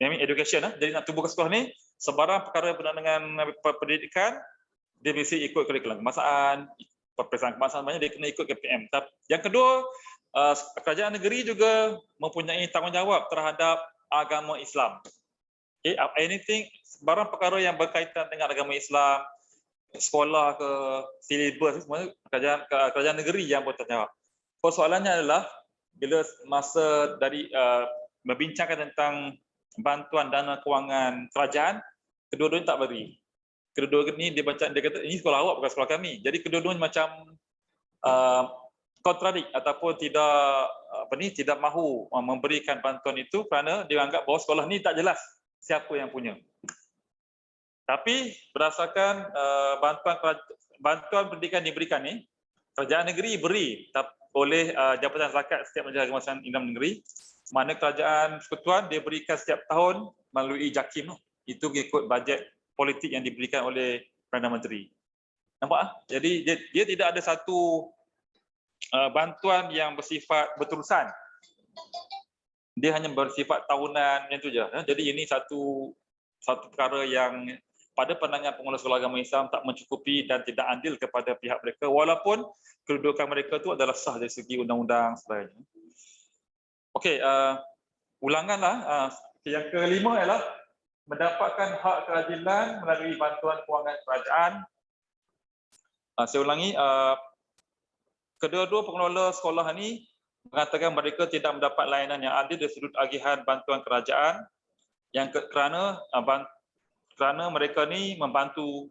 Education Jadi nak tubuhkan sekolah ni sebarang perkara berkenaan dengan pendidikan dia mesti ikut kurikulum kebangsaan, peperiksaan kebangsaan, banyak dia kena ikut KPM. Yang kedua, kerajaan negeri juga mempunyai tanggungjawab terhadap agama Islam. Okay, anything, barang perkara yang berkaitan dengan agama Islam, sekolah ke silibus, semua kerajaan negeri yang bertanggungjawab. Persoalannya adalah bila masa dari membincangkan tentang bantuan dana kewangan kerajaan, kedua-duanya tak beri. Kedua-dua ni dia kata ini sekolah awak bukan sekolah kami. Jadi kedua-duanya macam kontradik ataupun tidak mahu memberikan bantuan itu kerana dia anggap bahawa sekolah ni tak jelas siapa yang punya. Tapi berdasarkan bantuan pendidikan diberikan ni, kerajaan negeri beri oleh Jabatan Zakat setiap Majlis Kemasyarakatan Islam Negeri, mana kerajaan persekutuan dia berikan setiap tahun melalui JAKIM. Itu mengikut bajet politik yang diberikan oleh Perdana Menteri. Nampak? Jadi dia tidak ada satu bantuan yang bersifat berterusan. Dia hanya bersifat tahunan macam tu je. Jadi ini satu perkara yang pada pandangan pengelola sekolah agama Islam tak mencukupi dan tidak adil kepada pihak mereka walaupun kedudukan mereka itu adalah sah dari segi undang-undang sebagainya. Okey, ulanganlah. Yang kelima ialah mendapatkan hak keadilan melalui bantuan kewangan kerajaan. Saya ulangi, kedua-dua pengelola sekolah ini mengatakan mereka tidak mendapat layanan yang adil dari sudut agihan bantuan kerajaan kerana mereka ni membantu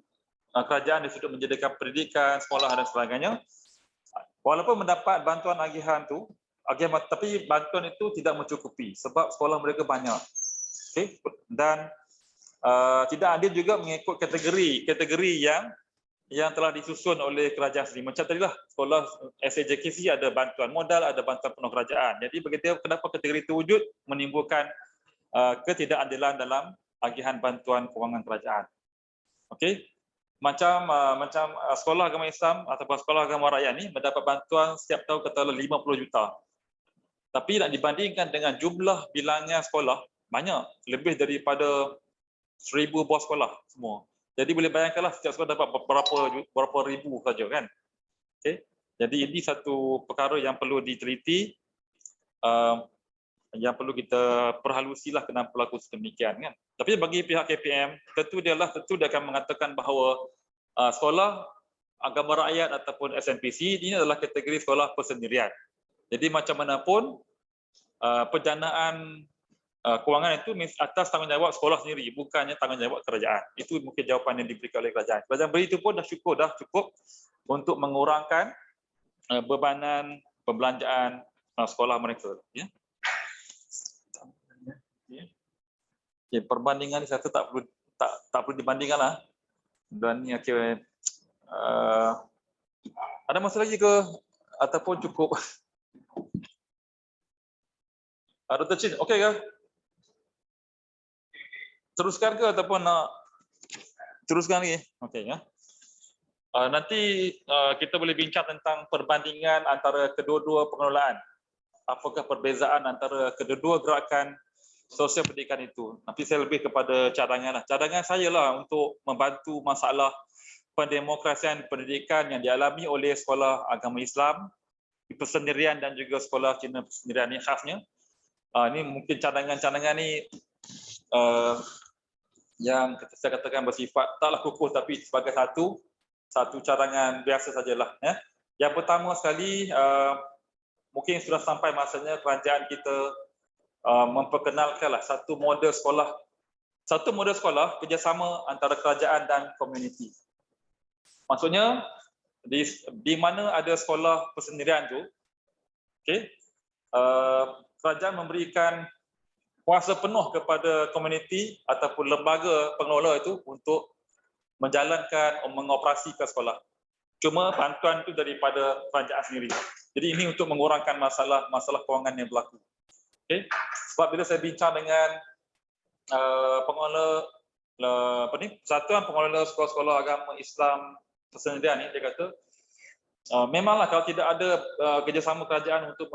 kerajaan dari sudut menyediakan pendidikan, sekolah dan sebagainya. Walaupun mendapat bantuan agihan tu, tapi bantuan itu tidak mencukupi sebab sekolah mereka banyak. Okay? Dan tidak adil juga mengikut kategori yang telah disusun oleh kerajaan sendiri. Macam tadilah, sekolah SAJKC ada bantuan modal, ada bantuan penuh kerajaan. Jadi begitu kenapa kategori itu wujud menimbulkan ketidakadilan dalam agihan bantuan kewangan kerajaan. Okey. Macam sekolah agama Islam ataupun sekolah agama rakyat ni mendapat bantuan setiap tahun katakanlah 50 juta. Tapi nak dibandingkan dengan jumlah bilangan sekolah, banyak, lebih daripada 1000 buah sekolah semua. Jadi boleh bayangkanlah setiap sekolah dapat berapa ribu saja kan. Okay. Jadi ini satu perkara yang perlu diteliti, yang perlu kita perhalusilah kenapa berlaku sedemikian kan. Tapi bagi pihak KPM, tentu dia akan mengatakan bahawa sekolah agama rakyat ataupun SNPC ini adalah kategori sekolah persendirian. Jadi macam mana pun pendanaan kewangan itu atas tanggungjawab sekolah sendiri, bukannya tanggungjawab kerajaan. Itu mungkin jawapan yang diberikan oleh kerajaan. Kerajaan beri itu pun dah cukup untuk mengurangkan bebanan pembelanjaan sekolah mereka. Ya. Okay, perbandingan ni satu tak perlu dibandingkan lah. Dan ni okay. Ada masa lagi ke ataupun cukup? Dr. Chin, okey ke? Teruskan ke ataupun nak teruskan lagi? Okey ya. Nanti kita boleh bincang tentang perbandingan antara kedua-dua pengelolaan. Apakah perbezaan antara kedua-dua gerakan sosial pendidikan itu. Nanti saya lebih kepada cadangan lah. Cadangan saya lah untuk membantu masalah pendemokrasian pendidikan yang dialami oleh sekolah agama Islam, persendirian dan juga sekolah Cina persendirian ni khasnya. Ini mungkin cadangan-cadangan ni yang saya katakan bersifat taklah kukuh tapi sebagai satu cadangan biasa sajalah. Yang pertama sekali, mungkin sudah sampai masanya kerajaan kita memperkenalkanlah satu model sekolah kerjasama antara kerajaan dan komuniti. Maksudnya di mana ada sekolah persendirian tu, kerajaan memberikan kuasa penuh kepada komuniti ataupun lembaga pengelola itu untuk menjalankan, mengoperasikan sekolah. Cuma bantuan itu daripada kerajaan sendiri. Jadi ini untuk mengurangkan masalah kewangan yang berlaku. Sebab bila saya bincang dengan pengelola Persatuan Pengelola Sekolah-sekolah Agama Islam Persendirian ni, dia kata memanglah kalau tidak ada kerjasama kerajaan untuk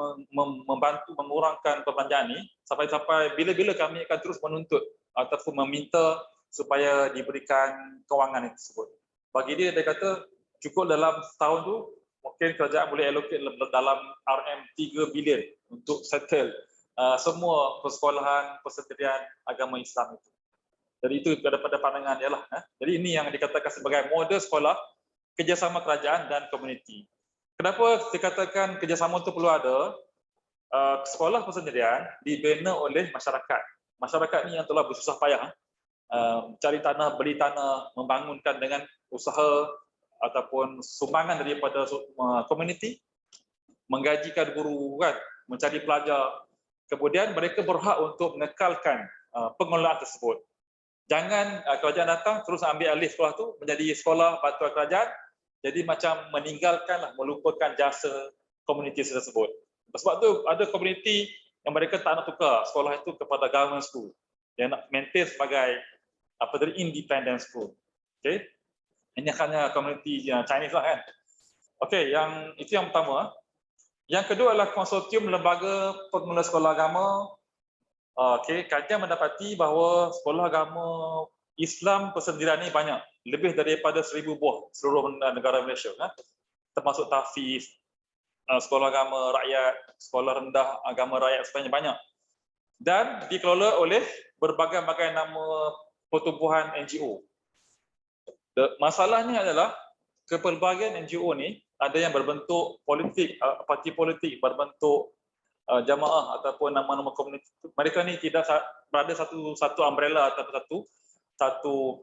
membantu mengurangkan perbelanjaan ni, sampai-sampai bila-bila kami akan terus menuntut ataupun meminta supaya diberikan kewangan tersebut. Bagi dia kata cukup dalam setahun tu mungkin kerajaan boleh allocate dalam RM3 bilion untuk settle semua persekolahan persendirian agama Islam itu. Jadi itu daripada pandangan dia lah. Jadi ini yang dikatakan sebagai model sekolah kerjasama kerajaan dan komuniti. Kenapa dikatakan kerjasama itu perlu ada? Sekolah persendirian dibina oleh masyarakat. Masyarakat ni yang telah bersusah payah cari tanah, beli tanah, membangunkan dengan usaha ataupun sumbangan daripada komuniti, menggajikan guru kan, mencari pelajar. Kemudian mereka berhak untuk mengekalkan pengelolaan tersebut. Jangan kerajaan datang terus ambil alih sekolah tu menjadi sekolah bantuan kerajaan, jadi macam meninggalkanlah, melupakan jasa komuniti tersebut. Sebab tu ada komuniti yang mereka tak nak tukar sekolah itu kepada government school. Dia nak maintain sebagai independent school. Ini hanya komuniti Chinese lah kan. Yang itu yang pertama. Yang kedua adalah konsortium lembaga pengelola sekolah agama. Kajian mendapati bahawa sekolah agama Islam persendirian ini banyak, lebih daripada 1,000 buah seluruh negara Malaysia, termasuk tahfiz, sekolah agama rakyat, sekolah rendah agama rakyat sebenarnya banyak, dan dikelola oleh berbagai-bagai nama pertubuhan NGO. Masalahnya adalah kepelbagaian NGO ni ada yang berbentuk politik, parti politik, berbentuk jamaah ataupun nama-nama komuniti. Mereka ni tidak berada satu umbrella ataupun satu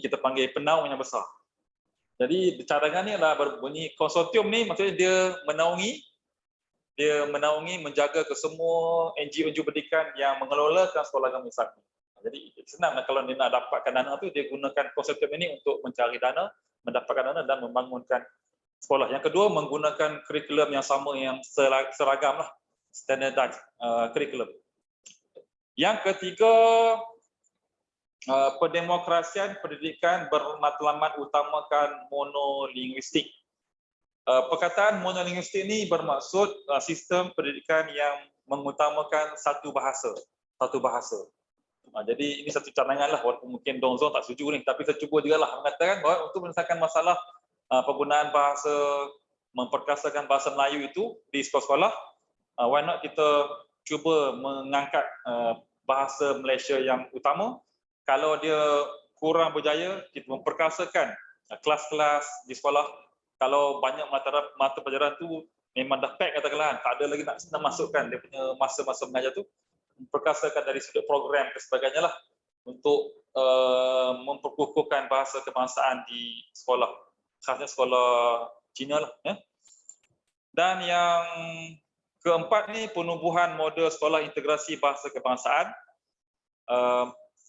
kita panggil penaung yang besar. Jadi cadangan ni adalah berbunyi konsortium ni, maksudnya dia menaungi menjaga ke semua NGO pendidikan yang mengelolakan sekolah agama Islam. Jadi senang kalau dia nak dapatkan dana tu, dia gunakan konsortium ini untuk mencari dana, mendapatkan dana dan membangunkan sekolah. Yang kedua, menggunakan kurikulum yang sama, yang seragam lah, standardized kurikulum. Yang ketiga, pendemokrasian pendidikan bermatlamat utamakan monolinguistik. Perkataan monolinguistik ini bermaksud sistem pendidikan yang mengutamakan satu bahasa. Jadi ini satu cadangan lah, walaupun mungkin Dong Zong tak setuju ni, tapi saya cuba juga lah mengatakan bahawa untuk menyelesaikan masalah penggunaan bahasa, memperkasakan bahasa Melayu itu di sekolah-sekolah, why not kita cuba mengangkat bahasa Malaysia yang utama. Kalau dia kurang berjaya, kita memperkasakan kelas-kelas di sekolah. Kalau banyak mata pelajaran tu memang dah pack katakanlah, tak ada lagi nak masukkan dia punya masa-masa mengajar tu, memperkasakan dari sudut program dan sebagainya lah, untuk memperkukuhkan bahasa kebangsaan di sekolah, khasnya sekolah Cina lah. Dan yang keempat ni, penubuhan model sekolah integrasi bahasa kebangsaan.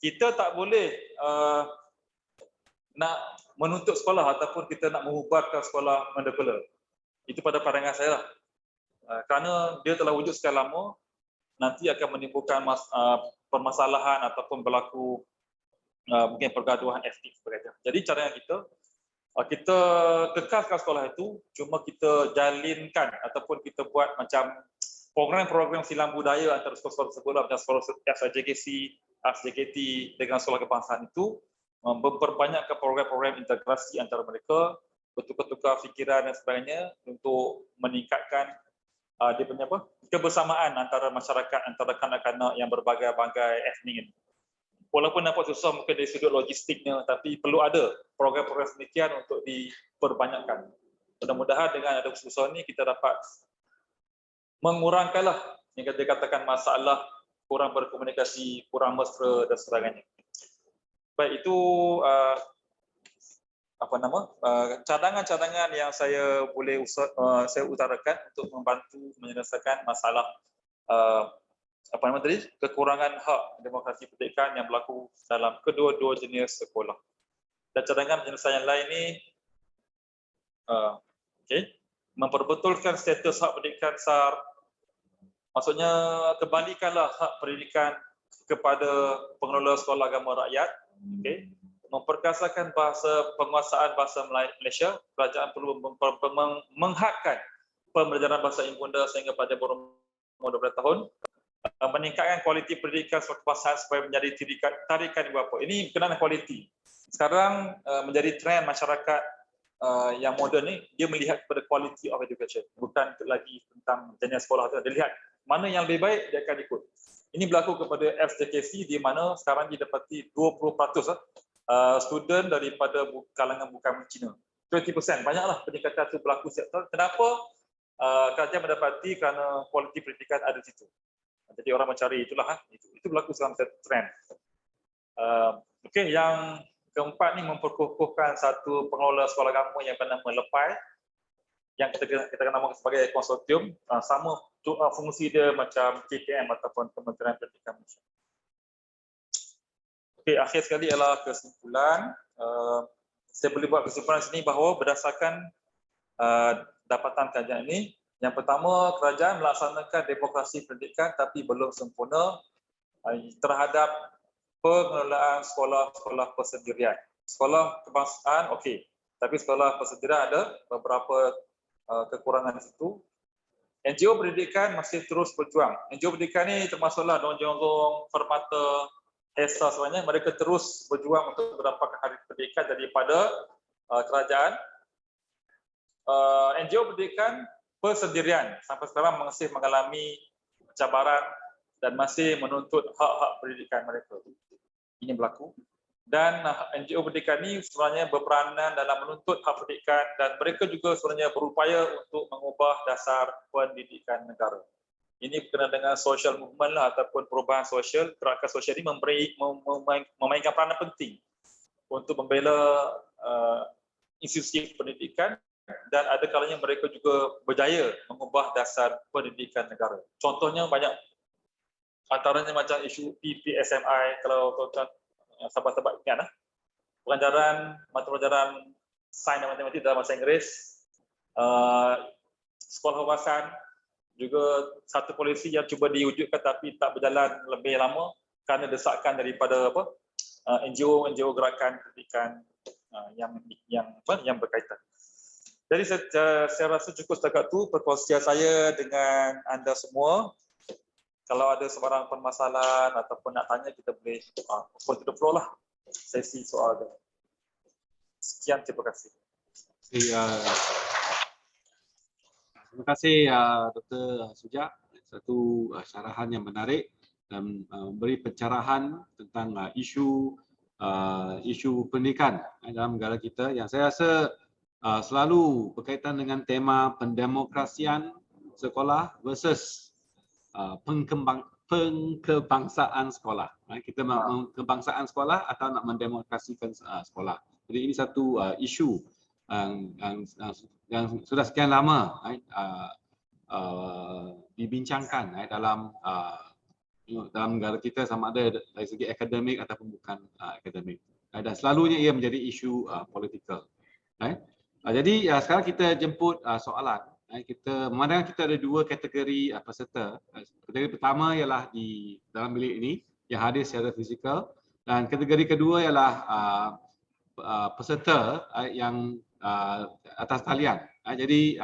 Kita tak boleh nak menuntut sekolah ataupun kita nak mengubarkan sekolah mendepela. Itu pada pandangan saya lah. Kerana dia telah wujud sekian lama, nanti akan menimbulkan permasalahan ataupun berlaku mungkin pergaduhan etnik sebagainya. Jadi caranya kita kita kekalkan sekolah itu, cuma kita jalinkan ataupun kita buat macam program-program silang budaya antara sekolah-sekolah tersebut macam sekolah SJKC, SJKT dengan sekolah kebangsaan itu memperbanyakkan program-program integrasi antara mereka, bertukar-tukar fikiran dan sebagainya untuk meningkatkan dia punya apa? Kebersamaan antara masyarakat, antara kanak-kanak yang berbagai-bagai etnik ini. Walaupun nampak susah mungkin dari sudut logistiknya, tapi perlu ada program-program demikian untuk diperbanyakkan. Mudah-mudahan dengan ada usaha ini kita dapat mengurangkanlah yang kita katakan masalah kurang berkomunikasi, kurang mesra dan sebagainya. Baik, itu cadangan-cadangan yang saya boleh saya utarakan untuk membantu menyelesaikan masalah kekurangan hak demokrasi pendidikan yang berlaku dalam kedua-dua jenis sekolah. Dan cadangan penyelesaian lain ini memperbetulkan status hak pendidikan SAR, maksudnya kembalikanlah hak pendidikan kepada pengelola sekolah agama rakyat, memperkasakan penguasaan bahasa Malaysia. Kerajaan perlu menghadkan pembelajaran bahasa ibunda sehingga pada umur 12 tahun, meningkatkan kualiti pendidikan sebagai bahasa supaya menjadi tarikan ibu bapa. Ini berkenaan kualiti. Sekarang menjadi trend masyarakat yang moden ni, dia melihat kepada quality of education, bukan lagi tentang jenis sekolah tu. Dia lihat mana yang lebih baik, dia akan ikut. Ini berlaku kepada SJKC di mana sekarang didapati 20% student daripada kalangan bukan Cina. 20%, banyaklah peningkatan itu berlaku setiap tahun. Kenapa? Kerajaan mendapati kerana kualiti pendidikan ada di situ. Jadi orang mencari itulah, itu berlaku dalam satu trend. Okey, yang keempat ni memperkukuhkan satu pengelola sekolah agama yang bernama LEPAI, yang kita namakan sebagai konsortium. Sama fungsi dia macam KKM ataupun Kementerian Pendidikan Malaysia. Okey, akhir sekali ialah kesimpulan. Saya boleh buat kesimpulan sini bahawa berdasarkan dapatan kajian ini, yang pertama, kerajaan melaksanakan demokrasi pendidikan tapi belum sempurna terhadap pengelolaan sekolah-sekolah persendirian. Sekolah kebangsaan okey, tapi sekolah persendirian ada beberapa kekurangan di situ. NGO pendidikan masih terus berjuang. NGO pendidikan ni termasuklah Don Jonggong, Permata, HESA sebenarnya, mereka terus berjuang untuk mendapatkan hari pendidikan daripada kerajaan. NGO pendidikan persendirian sampai sekarang masih mengalami cabaran dan masih menuntut hak-hak pendidikan mereka. Ini berlaku. Dan NGO pendidikan ini sebenarnya berperanan dalam menuntut hak pendidikan dan mereka juga sebenarnya berupaya untuk mengubah dasar pendidikan negara. Ini berkenaan dengan social movement lah, ataupun perubahan sosial. Gerakan sosial ini memainkan peranan penting untuk membela institusi pendidikan. Dan ada kalanya mereka juga berjaya mengubah dasar pendidikan negara. Contohnya banyak, antaranya macam isu PPSMI, kalau tuan-tuan sahabat-sahabat ingat, mata pelajaran sains dan matematik dalam bahasa Inggeris, sekolah kebangsaan, juga satu polisi yang cuba diwujudkan tapi tak berjalan lebih lama kerana desakan daripada NGO gerakan pendidikan yang berkaitan. Jadi saya rasa cukup setakat itu perkongsian saya dengan anda semua. Kalau ada sebarang permasalahan ataupun nak tanya, kita boleh open to the floor lah, sesi soal. Sekian, terima kasih. Terima kasih Dr. Sujak, satu syarahan yang menarik dan memberi pencerahan tentang isu pendidikan dalam negara kita yang saya rasa selalu berkaitan dengan tema pendemokrasian sekolah versus pengkebangsaan sekolah. Kita nak kebangsaan sekolah atau nak mendemokrasikan sekolah. Jadi ini satu isu yang sudah sekian lama dibincangkan dalam negara kita, sama ada dari segi akademik ataupun bukan akademik. Dan selalunya ia menjadi isu politikal. Jadi sekarang kita jemput soalan. Kita memandang kita ada dua kategori peserta. Kategori pertama ialah di dalam bilik ini yang hadir secara fizikal, dan kategori kedua ialah peserta yang atas talian. Jadi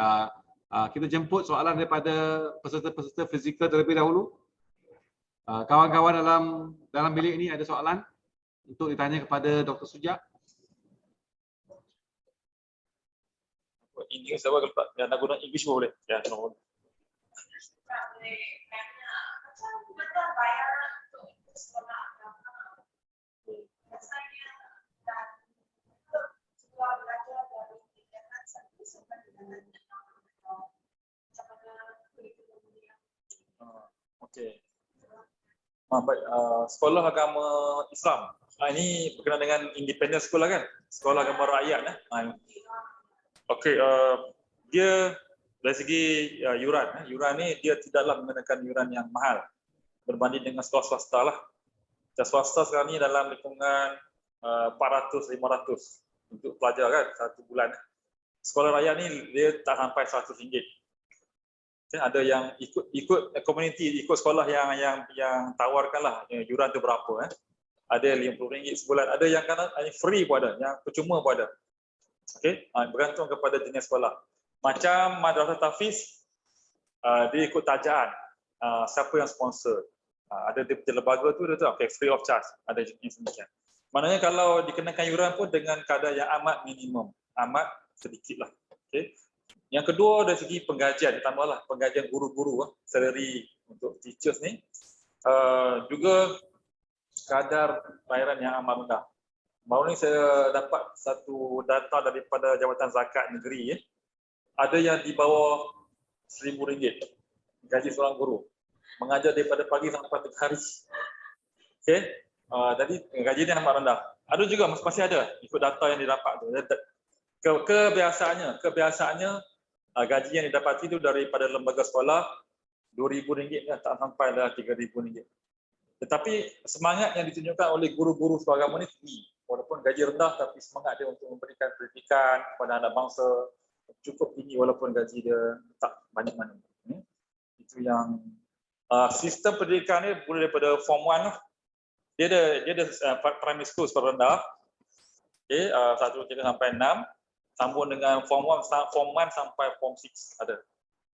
kita jemput soalan daripada peserta-peserta fizikal terlebih dahulu. Kawan-kawan dalam bilik ini ada soalan untuk ditanya kepada Dr. Sujak. English apa kalau tak nak guna English pun boleh. Ya, no. Okey. Baik, sekolah agama Islam. Ini berkenaan dengan independent sekolah kan? Sekolah agama rakyat. Okey, dia dari segi yuran. Yuran ni dia tidaklah mengenakan yuran yang mahal berbanding dengan sekolah swasta lah. Swasta sekarang ni dalam lingkungan 400-500 untuk pelajar kan satu bulan. Sekolah rakyat ni dia tak sampai RM100. Ada yang ikut community, ikut sekolah yang tawarkanlah yuran tu berapa. Ada RM50 sebulan, ada yang kan free pun ada, yang percuma pun ada. Okey, bergantung kepada jenis sekolah. Macam Madrasah Tahfiz, dia ikut tajaan. Siapa yang sponsor? Ada dia lembaga tu dia tu okay, free of charge. Ada jenis macam. Maknanya kalau dikenakan yuran pun dengan kadar yang amat minimum, amat sedikitlah. Okey. Yang kedua dari segi penggajian, tambahlah penggajian guru-guru, salary untuk teachers ni juga kadar bayaran yang amat rendah. Baru ni saya dapat satu data daripada Jabatan Zakat Negeri, ada yang di bawah RM1,000 gaji seorang guru, mengajar daripada pagi sampai 3 hari. Okey, jadi gaji dia amat rendah. Ada juga masih ada ikut data yang didapat tu. Kebiasaannya gaji yang didapati itu daripada lembaga sekolah RM2,000 tak sampai dah RM3,000. Tetapi semangat yang ditunjukkan oleh guru-guru sekolah agama ini tinggi. Walaupun gaji rendah tapi semangat dia untuk memberikan pendidikan kepada anak bangsa cukup tinggi walaupun gaji dia tak banyak mana. Itu yang sistem pendidikan ni mulai daripada form 1 dia ada primary school sekolah rendah. Okey, 1 sampai 6, sambung dengan form 1 sampai form 6 ada.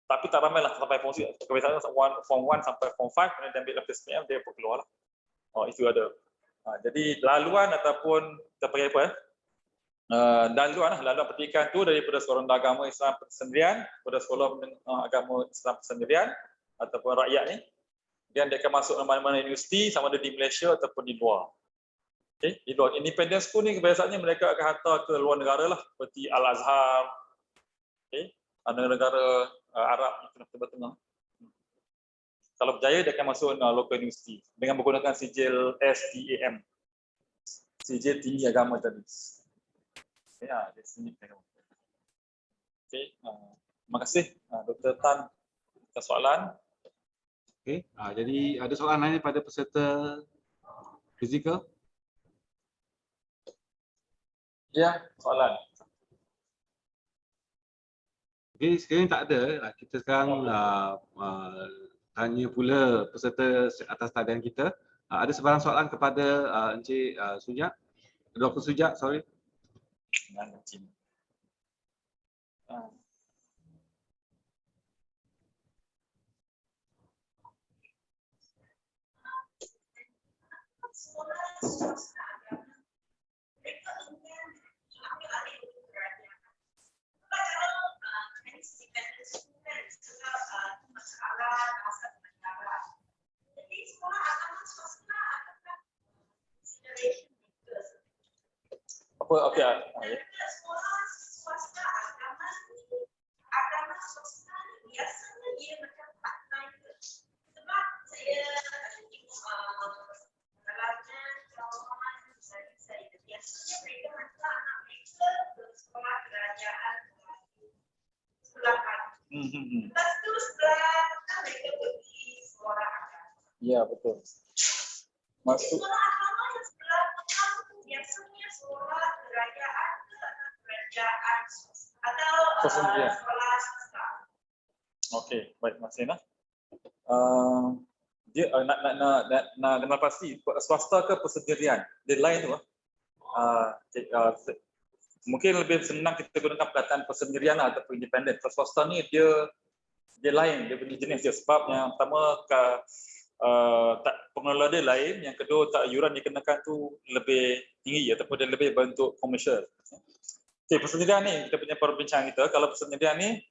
Tapi tak ramailah sampai form 6. Kebiasaan form 1 sampai form 5 kemudian dia ambil PSPM dia pun keluarlah. Itu ada. Jadi laluan ataupun kita panggil apa laluan pendidikan tu daripada sekolah rendah agama Islam persendirian kepada sekolah agama Islam persendirian ataupun rakyat ni, dan dia akan masuk ke mana-mana universiti sama ada di Malaysia ataupun di luar. Okay. Di luar independent school ni kebiasaannya mereka akan hantar ke luar negara lah, seperti Al-Azhar, okay, negara-negara Arab di Timur Tengah. Kalau berjaya dia akan masuk local university dengan menggunakan sijil STAM, sijil tinggi agama tadi. Ya, di sini. Okey, terima kasih Dr. Tan atas soalan. Okey, jadi ada soalan lain pada peserta fizikal? Ya, soalan. Okey, sekarang tak ada. Kita sekarang tanya pula peserta atas talian kita. Ada sebarang soalan kepada Encik Sujak? Dr. Sujak, sorry. Apa okey Sekolah swasta agama swasta biasanya dia macam part time. Sebab saya tengok dalamnya kawan saya biasanya mereka hantar anak mereka ke sekolah kerajaan sekolah pagi. Lepas tu setelah mereka pergi sekolah agama. Ya, betul. Masuk Sekolah agama yang sebelah tengah tu biasanya sekolah kerajaan atau kerajaan atau sekolah swasta. Okey, baik Mas Sena. Dia nak pasti swasta ke persendirian? Dia lain tu mungkin lebih senang kita gunakan perkataan persendirian ataupun independen. Kalau swasta ni dia lain, dia punya jenis dia. Sebab yang pertama tak pengelola dia lain, yang kedua tak yuran dikenakan tu lebih tinggi ataupun dia lebih bentuk komersial. Okay, persendirian ni kita punya perbincangan kita. Kalau persendirian ni,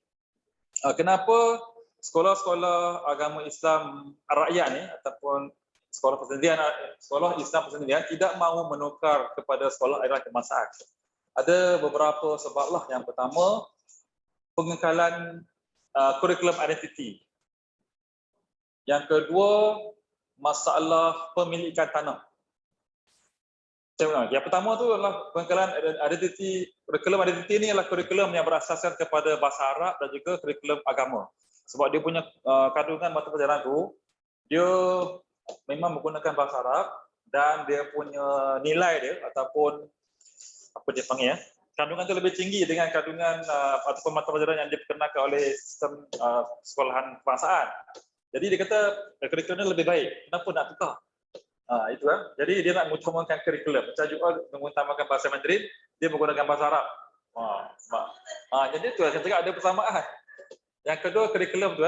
kenapa sekolah-sekolah agama Islam rakyat ni ataupun sekolah Islam persendirian tidak mahu menukar kepada sekolah airline kebangsaan? Ada beberapa sebab lah. Yang pertama, pengekalan kurikulum identiti. Yang kedua, masalah pemilikan tanah. Yang pertama tu adalah pengekalan identiti. Kurikulum identiti ni adalah kurikulum yang berasaskan kepada bahasa Arab dan juga kurikulum agama. Sebab dia punya kandungan mata pelajaran tu, dia memang menggunakan bahasa Arab dan dia punya nilai dia ataupun apa dia panggil kandungan tu lebih tinggi dengan kandungan ataupun mata pelajaran yang diperkenalkan oleh sistem sekolahan kebangsaan. Jadi dia kata kurikulumnya lebih baik. Kenapa nak tukar? Itu lah. Jadi dia nak mengutamakan kurikulum. Macam juga mengutamakan bahasa Mandarin, dia menggunakan bahasa Arab. Jadi tu lah, saya cakap ada persamaan. Yang kedua kurikulum tu,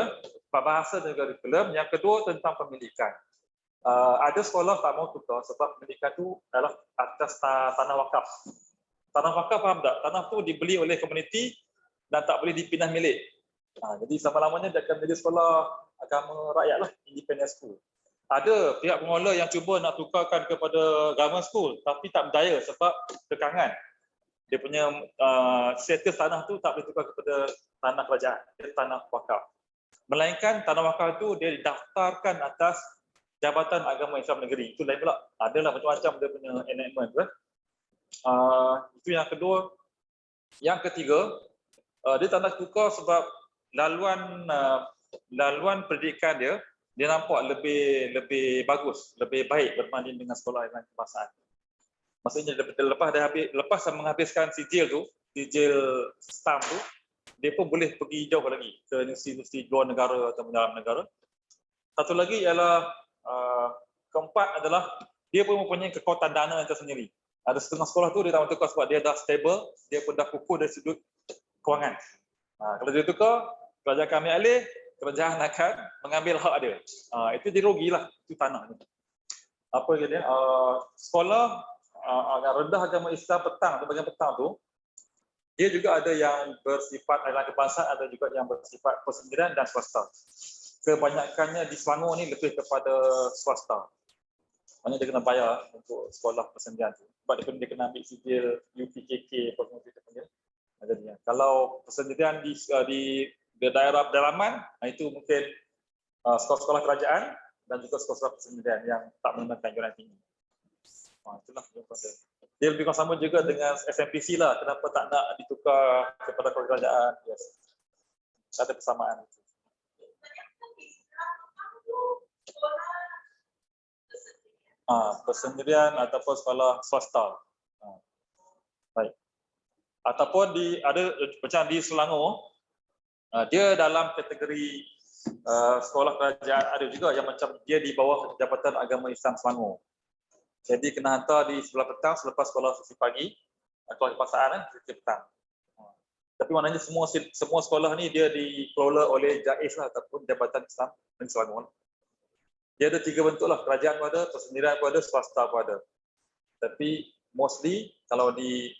bahasa dan kurikulum. Yang kedua tentang pemilikan. Ada sekolah tak mau tukar sebab pemilikan tu adalah atas tanah wakaf. Tanah wakaf faham tak? Tanah tu dibeli oleh komuniti dan tak boleh dipindah milik. Jadi selama-lamanya dia akan menjadi sekolah agama rakyat lah, independent school. Ada pihak pengelola yang cuba nak tukarkan kepada government school tapi tak berdaya sebab kekangan. Dia punya status tanah tu tak boleh tukar kepada tanah kerajaan, dia tanah wakaf. Melainkan tanah wakaf tu dia didaftarkan atas Jabatan Agama Islam Negeri. Itu lain pula. Adalah macam-macam dia punya enactment. Itu yang kedua. Yang ketiga, dia tak nak tukar sebab laluan pendidikan dia nampak lebih bagus, lebih baik berbanding dengan sekolah yang kebangsaan. Maksudnya lepas menghabiskan sijil stamp tu, dia pun boleh pergi jauh lagi ke universiti luar negara atau dalam negara. Satu lagi ialah keempat adalah dia pun mempunyai kekuatan dana yang tersendiri. Ada setengah sekolah tu dia tak mahu tukar sebab dia dah stable, dia pun dah kukuh dari sudut kewangan. Kalau dia tukar, kerajaan kami alih, kerajaan akan mengambil hak dia. Itu dia rugilah, itu tanah. Apa dia? Sekolah rendah agama Islam bagian petang tu, dia juga ada yang bersifat airline kebangsaan, ada juga yang bersifat persendirian dan swasta. Kebanyakannya di Selangor ni lebih kepada swasta. Maknanya dia kena bayar untuk sekolah persendirian tu. Sebab dia kena ambil sijil UPKK apa semua kita panggil. Jadinya kalau persendirian di daerah pedalaman, itu mungkin sekolah-sekolah kerajaan dan juga sekolah-sekolah persendirian yang tak menggunakan yuran tinggi. Itulah dia lebih kurang sama juga dengan SMPC lah. Kenapa tak nak ditukar kepada kerajaan? Yes. Ada persamaan. Persendirian ataupun sekolah swasta. Baik. Ataupun ada macam di Selangor, dia dalam kategori sekolah kerajaan, ada juga yang macam dia di bawah Jabatan Agama Islam Selangor. Jadi kena hantar di sebelah petang selepas sekolah sesi pagi, kelas kebangsaan sesi petang. Tapi maknanya semua sekolah ni dia dikelola oleh JAIS lah ataupun Jabatan Islam Negeri Selangor. Dia ada 3 bentuk lah, kerajaan pun ada, persendirian pun ada, swasta pun ada. Tapi mostly kalau di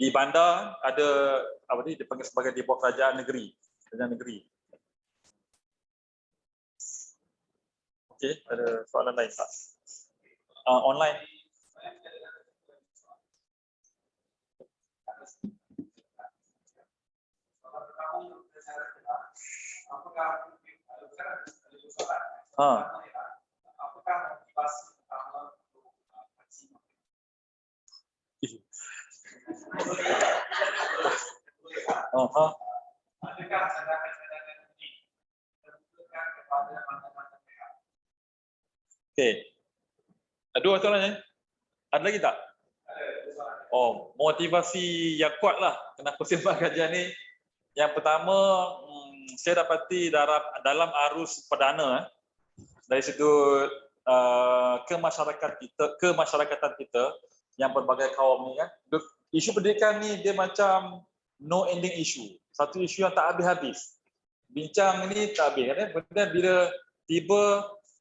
bandar ada apa ni dipanggil sebagai di bawah kerajaan negeri. Okey, ada soalan lain tak? Online. Apakah motivasi utama untuk vaksin? Adakah cadangan-cadangan ini ditentukan kepada mana-mana pihak? Okey. Dua soalan. Ada lagi tak? Motivasi yang kuat lah kenapa saya buat kajian ni. Yang pertama, saya dapati dalam arus perdana dari sudut kemasyarakatan kita, yang pelbagai kaum ni kan. Isu pendidikan ni dia macam no ending issue. Satu isu yang tak habis-habis. Bincang ni tak habis kan. Kemudian bila tiba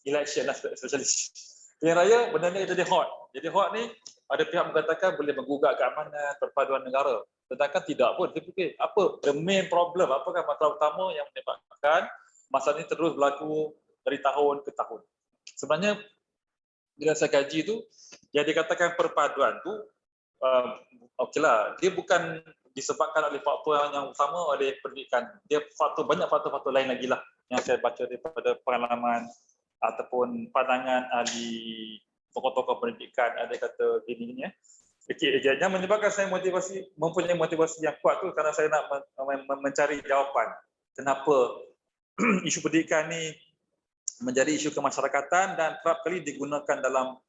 election lah spesialis. Pilihan raya benda ni jadi hot. Jadi hot ni ada pihak mengatakan boleh menggugat keamanan perpaduan negara. Sedangkan tidak pun. Saya fikir apa the main problem, apakah masalah utama yang menyebabkan masalah ini terus berlaku dari tahun ke tahun. Sebenarnya bila saya kaji tu, yang dikatakan perpaduan tu okeylah, dia bukan disebabkan oleh faktor yang utama oleh pendidikan. Dia banyak faktor-faktor lain lagi lah yang saya baca daripada pengalaman ataupun pandangan ahli tokoh-tokoh pendidikan. Ada kata gini-gini yang menyebabkan saya mempunyai motivasi yang kuat tu kerana saya nak mencari jawapan kenapa isu pendidikan ni menjadi isu kemasyarakatan dan kerap kali digunakan dalam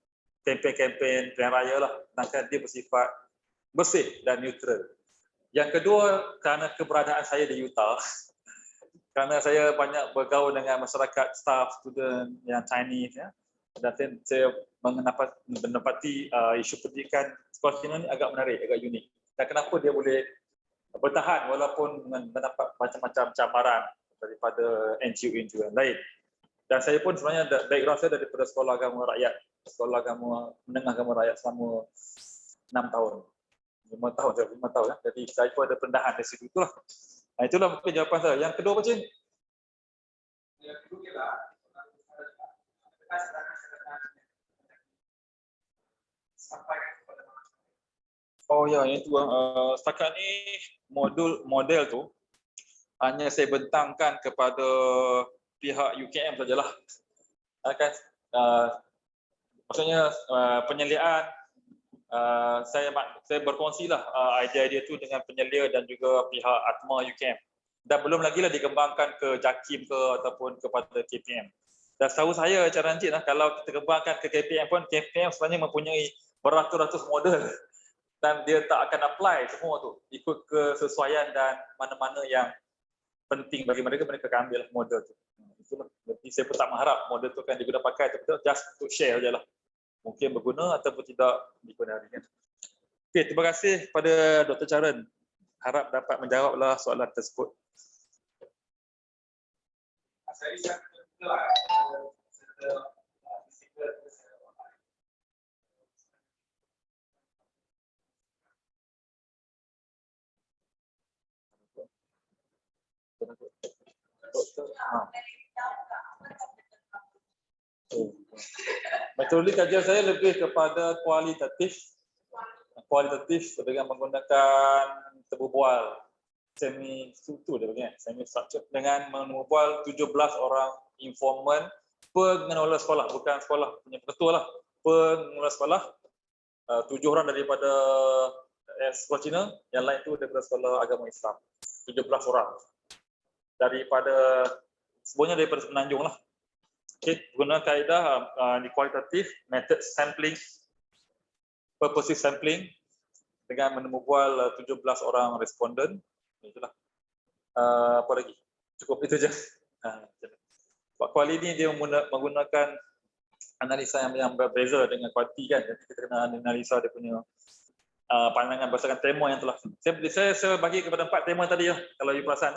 kempen-kempen pilihan raya lah, sedangkan dia bersifat bersih dan neutral. Yang kedua, kerana keberadaan saya di Utah, kerana saya banyak bergaul dengan masyarakat, staff, student yang Chinese ya, dan saya mendapati isu pendidikan sekolah Cina ni agak menarik, agak unik. Dan kenapa dia boleh bertahan walaupun mendapat macam-macam cabaran daripada NGO-NGO yang lain. Dan saya pun sebenarnya background saya daripada sekolah agama rakyat, sekolah agama menengah agama rakyat selama 6 tahun. 5 tahun ya. Jadi saya pun ada pendahan dari situ itulah. Nah, itulah mungkin jawapan saya. Yang kedua apa Cik? Yang kedua ialah sampai kepada Oh ya, yang itu setakat ni model tu hanya saya bentangkan kepada pihak UKM sajalah. Kan maksudnya penyeliaan saya berkongsilah idea-idea tu dengan penyelia dan juga pihak ATMA UKM. Dan belum lagi lah dikembangkan ke JAKIM ke ataupun kepada KPM. Dan setahu saya cara Encik lah, kalau kita kembangkan ke KPM pun, KPM sebenarnya mempunyai beratus-ratus model dan dia tak akan apply semua tu. Ikut kesesuaian dan mana-mana yang penting bagi mereka, mereka akan ambil model tu. Itulah. Jadi saya pun tak mengharap model tu akan digunakan pakai, tapi just untuk share sajalah. Mungkin berguna ataupun tidak dikenali. Okey, terima kasih kepada Dr. Charan. Harap dapat menjawablah soalan tersebut. saya rasa itulah Metodologi kajian saya lebih kepada kualitatif dengan menggunakan terbual semi structure dengan mengumpul 17 orang informan pengelola sekolah, bukan sekolah punya ketua lah, pengelola sekolah, 7 orang daripada sekolah Cina, yang lain tu daripada sekolah agama Islam, 17 orang daripada semuanya daripada Semenanjung lah. Okay, guna kaedah di kualitatif, method sampling, purposive sampling dengan mengumpul 17 orang responden. Itulah. Apa lagi? Cukup itu je. Pak Kuali ni dia menggunakan analisa yang berbeza dengan kualiti kan. Jadi kita kena analisa dia punya pandangan berdasarkan tema yang telah. Saya bagi kepada 4 tema tadi lah kalau you perasan.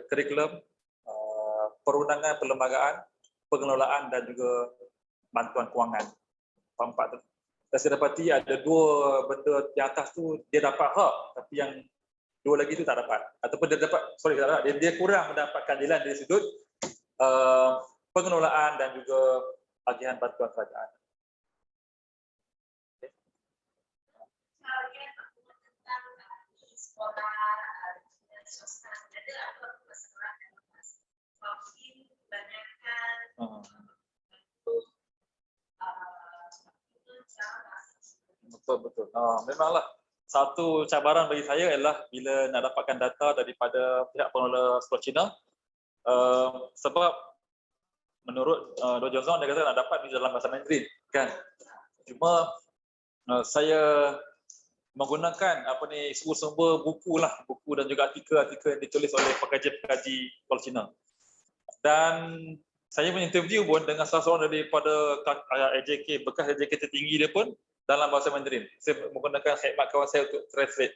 Kurikulum, perundangan perlembagaan, pengelolaan dan juga bantuan kewangan. 4 tu. Saya dapati ada 2 benda di atas tu dia dapat hak, tapi yang 2 lagi tu tak dapat. Ataupun dia dapat, dia kurang mendapatkan keadilan dari sudut pengelolaan dan juga bagian bantuan kerajaan. Betul. Memanglah satu cabaran bagi saya ialah bila nak dapatkan data daripada pihak pengelola sekolah Cina, sebab menurut Do Jong dia kata nak dapat di dalam bahasa Mandarin kan. Cuma saya menggunakan sumber-sumber buku dan juga artikel-artikel yang ditulis oleh pekaji-pekaji sekolah Cina. Dan saya menginterview pun dengan salah seorang daripada AJK, bekas AJK tertinggi dia pun dalam bahasa Mandarin. Saya menggunakan khidmat kawan saya untuk translate.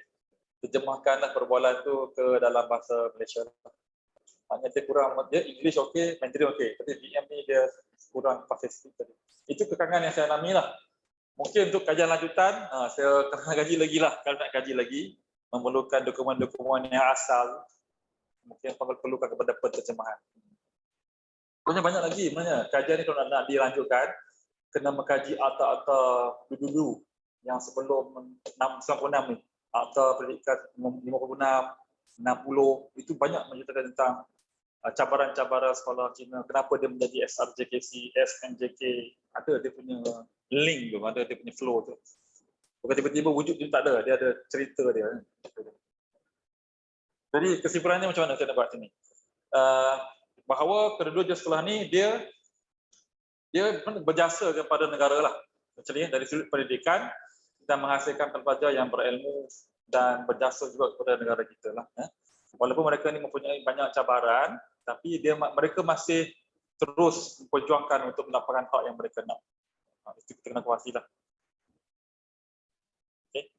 Terjemahkanlah perbualan tu ke dalam bahasa Malaysia. Maknanya dia kurang, dia English okey, Mandarin okey. Tapi VM ni dia kurang fasih tadi. Itu kekangan yang saya alami lah. Mungkin untuk kajian lanjutan, saya kena kaji lagi lah. Kalau nak kaji lagi, memerlukan dokumen-dokumen yang asal, mungkin perlukan kepada penterjemahan. Banyak lagi sebenarnya. Kajian ni kalau nak dilanjutkan, kena mengkaji akta-akta dulu yang sebelum 96 ni. Akta pendidikan 56, 60, itu banyak menceritakan tentang cabaran-cabaran sekolah Cina. Kenapa dia menjadi SRJKC, SNJK, ada dia punya link tu, ada dia punya flow tu. Bukan tiba-tiba wujud dia tak ada, dia ada cerita dia. Jadi kesimpulannya macam mana saya nak buat sini? Bahawa kedua-dua sekolah ni dia berjasa kepada negara lah. Macamnya dari sudut pendidikan, kita menghasilkan pelajar yang berilmu dan berjasa juga kepada negara kita lah. Walaupun mereka ni mempunyai banyak cabaran, tapi mereka masih terus memperjuangkan untuk mendapatkan hak yang mereka nak. Itu kita kena kuasi lah. Okay.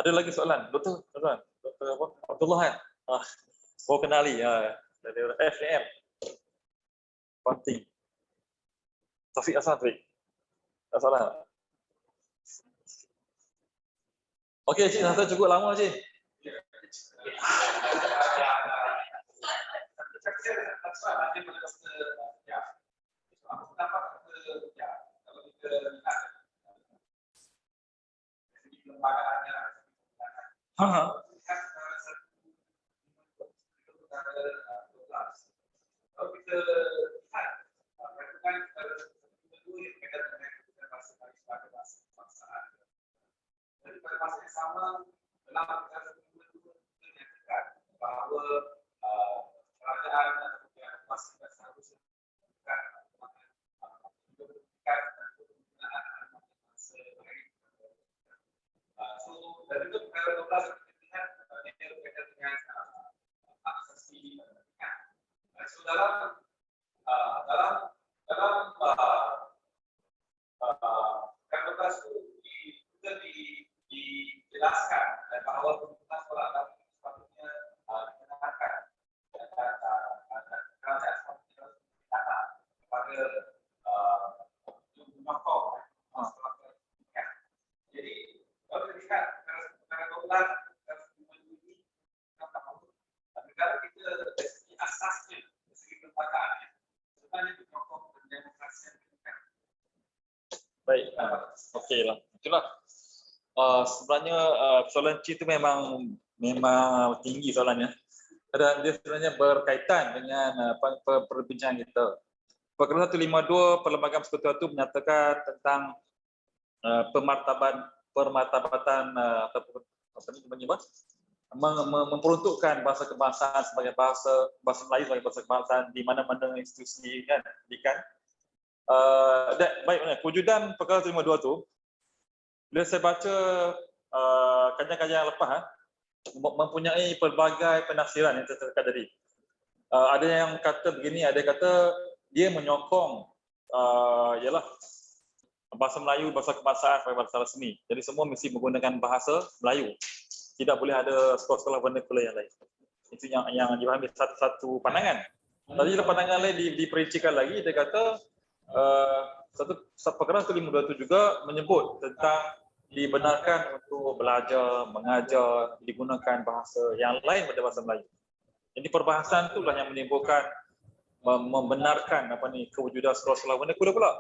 Ada lagi soalan? Doktor apa? Abdullah kan? Baru kenali. Dari FNM. Penting. Taufik Hasan, Taufik. Tak salah. Okey, Cik, saya cukup lama, Cik. Pada masa yang sama, dalam menyatakan bahawa kerajaan dan masih seharusnya memberikan penggunaan masa baik. So dari itu perkara 12 kita lihat dia berkaitan dengan aksesi pendidikan. So dalam perkara 12 itu dijelaskan bahawa pembukaan sekolah agama sepatutnya dikenakan dan kerajaan sepatutnya datang kepada menyokong sekolah pendidikan. Jadi kalau kita lihat perkara 12 ini negara kita dari segi asasnya, dari segi pelbagaiannya sebenarnya menyokong demokrasi pendidikan. Baik, okeylah. Itulah. Sebenarnya soalan C itu memang tinggi soalannya, dan dia sebenarnya berkaitan dengan perbincangan kita. Perkara 152 Perlembagaan Persekutuan itu menyatakan tentang pemartabatan memperuntukkan bahasa kebangsaan sebagai bahasa Melayu sebagai bahasa kebangsaan di mana-mana institusi kan pendidikan. Baik, kewujudan perkara 152 itu bila saya baca kajian-kajian yang lepas mempunyai pelbagai penafsiran yang terdekat tadi. Ada yang kata begini, ada yang kata dia menyokong ialah bahasa Melayu, bahasa kebangsaan sebagai bahasa resmi. Jadi semua mesti menggunakan bahasa Melayu. Tidak boleh ada sekolah-sekolah vernacular yang lain. Itu yang dipahami satu pandangan. Tadi pandangan lain diperincikan lagi, dia kata perkara 152 itu juga menyebut tentang dibenarkan untuk belajar, mengajar, digunakan bahasa yang lain pada bahasa Melayu. Jadi perbahasan itulah yang menimbulkan membenarkan kewujudan sekolah-sekolah vernacular pula.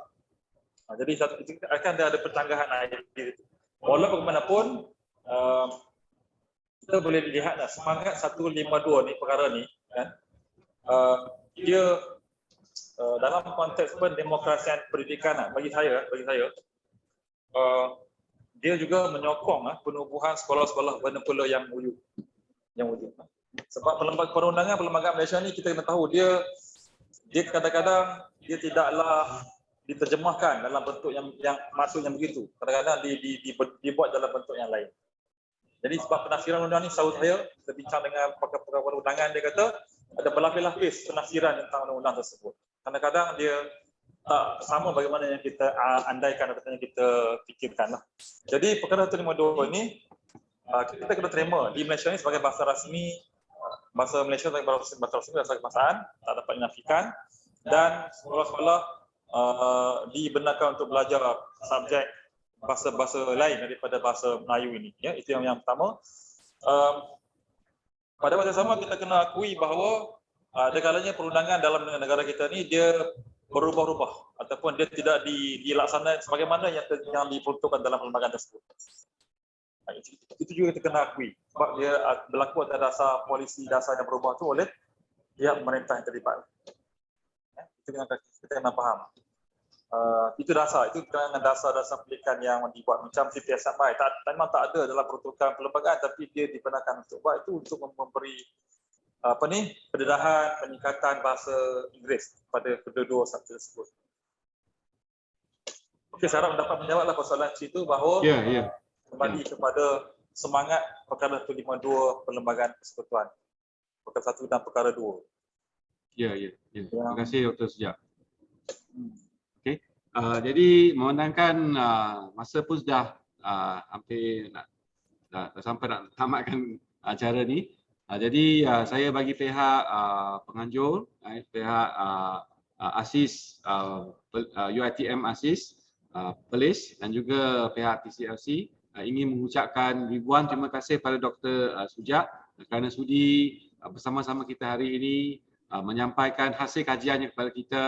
Jadi akan ada percanggahan idea itu. Walaupun bagaimanapun kita boleh lihat semangat 152 ni perkara ni kan, dia dalam konteks pendemokrasian pendidikan bagi saya dia juga menyokong penubuhan sekolah-sekolah vernacular yang wujud. Sebab perundangan Malaysia ni kita kena tahu dia kadang-kadang dia tidaklah diterjemahkan dalam bentuk yang maksud yang begitu. Kadang-kadang dibuat dalam bentuk yang lain. Jadi sebab penafsiran undang ni sahut saya bincang dengan pakar-pakar perundangan, dia kata ada berlapis-lapis penafsiran tentang undang-undang tersebut. Kadang-kadang dia tak sama bagaimana yang kita andaikan atau yang kita fikirkan lah. Jadi perkara 152 ini kita kena terima di Malaysia ni sebagai bahasa rasmi, bahasa Malaysia sebagai bahasa rasmi dan kebangsaan, tak dapat dinafikan, dan sekolah-sekolah dibenarkan untuk belajar subjek bahasa-bahasa lain daripada bahasa Melayu ini. Ya, itu yang pertama. Pada masa sama kita kena akui bahawa ada kalanya perundangan dalam negara kita ni dia berubah-ubah ataupun dia tidak dilaksanakan sebagaimana yang diperuntukkan dalam perlembagaan tersebut. Itu juga kita kena akui sebab dia berlaku atas dasar polisi dasar yang berubah tu oleh pihak pemerintah yang terlibat. Itu kita kena faham. Itu dasar, itu dengan dasar-dasar pendidikan yang dibuat macam CPSMI. Memang tak ada dalam peruntukan perlembagaan tapi dia dibenarkan untuk buat itu untuk memberi pendedahan, peningkatan bahasa Inggeris pada kedua-dua subjek tersebut. Okey, saya harap dapat menjawablah persoalan itu bahawa kembali kepada semangat perkara 152 Perlembagaan Persekutuan. Perkara 1 dan perkara 2. Ya. Terima kasih Dr. Sujak. Okey. Jadi memandangkan masa pun sudah hampir dah sampai nak tamatkan acara ni. Jadi saya bagi pihak penganjur, pihak ASIS, UiTM ASIS, Perlis dan juga pihak TCLC ingin mengucapkan ribuan terima kasih pada Dr. Sujak kerana sudi bersama-sama kita hari ini menyampaikan hasil kajiannya kepada kita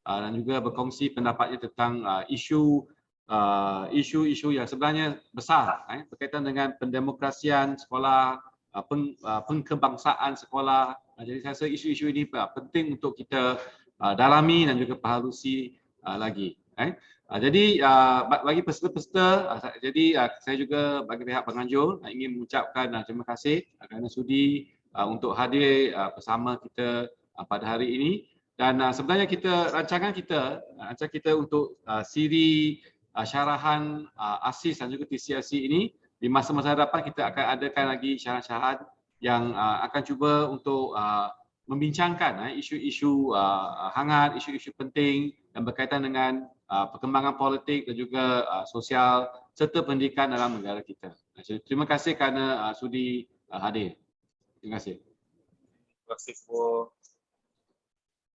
dan juga berkongsi pendapatnya tentang isu-isu yang sebenarnya besar berkaitan dengan pendemokrasian sekolah, pengkebangsaan sekolah. Jadi saya rasa isu-isu ini penting untuk kita dalami dan juga perhalusi lagi. Jadi bagi peserta-peserta, jadi saya juga bagi pihak penganjur ingin mengucapkan terima kasih kerana sudi untuk hadir bersama kita pada hari ini. Dan sebenarnya rancangan kita untuk siri syarahan ASIS dan juga TCLC ini di masa-masa hadapan kita akan adakan lagi syarahan-syarahan yang akan cuba untuk membincangkan isu-isu hangat, isu-isu penting yang berkaitan dengan perkembangan politik dan juga sosial serta pendidikan dalam negara kita. Terima kasih kerana sudi hadir. Terima kasih. Terima kasih for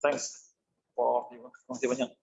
thanks for terima kasih banyak.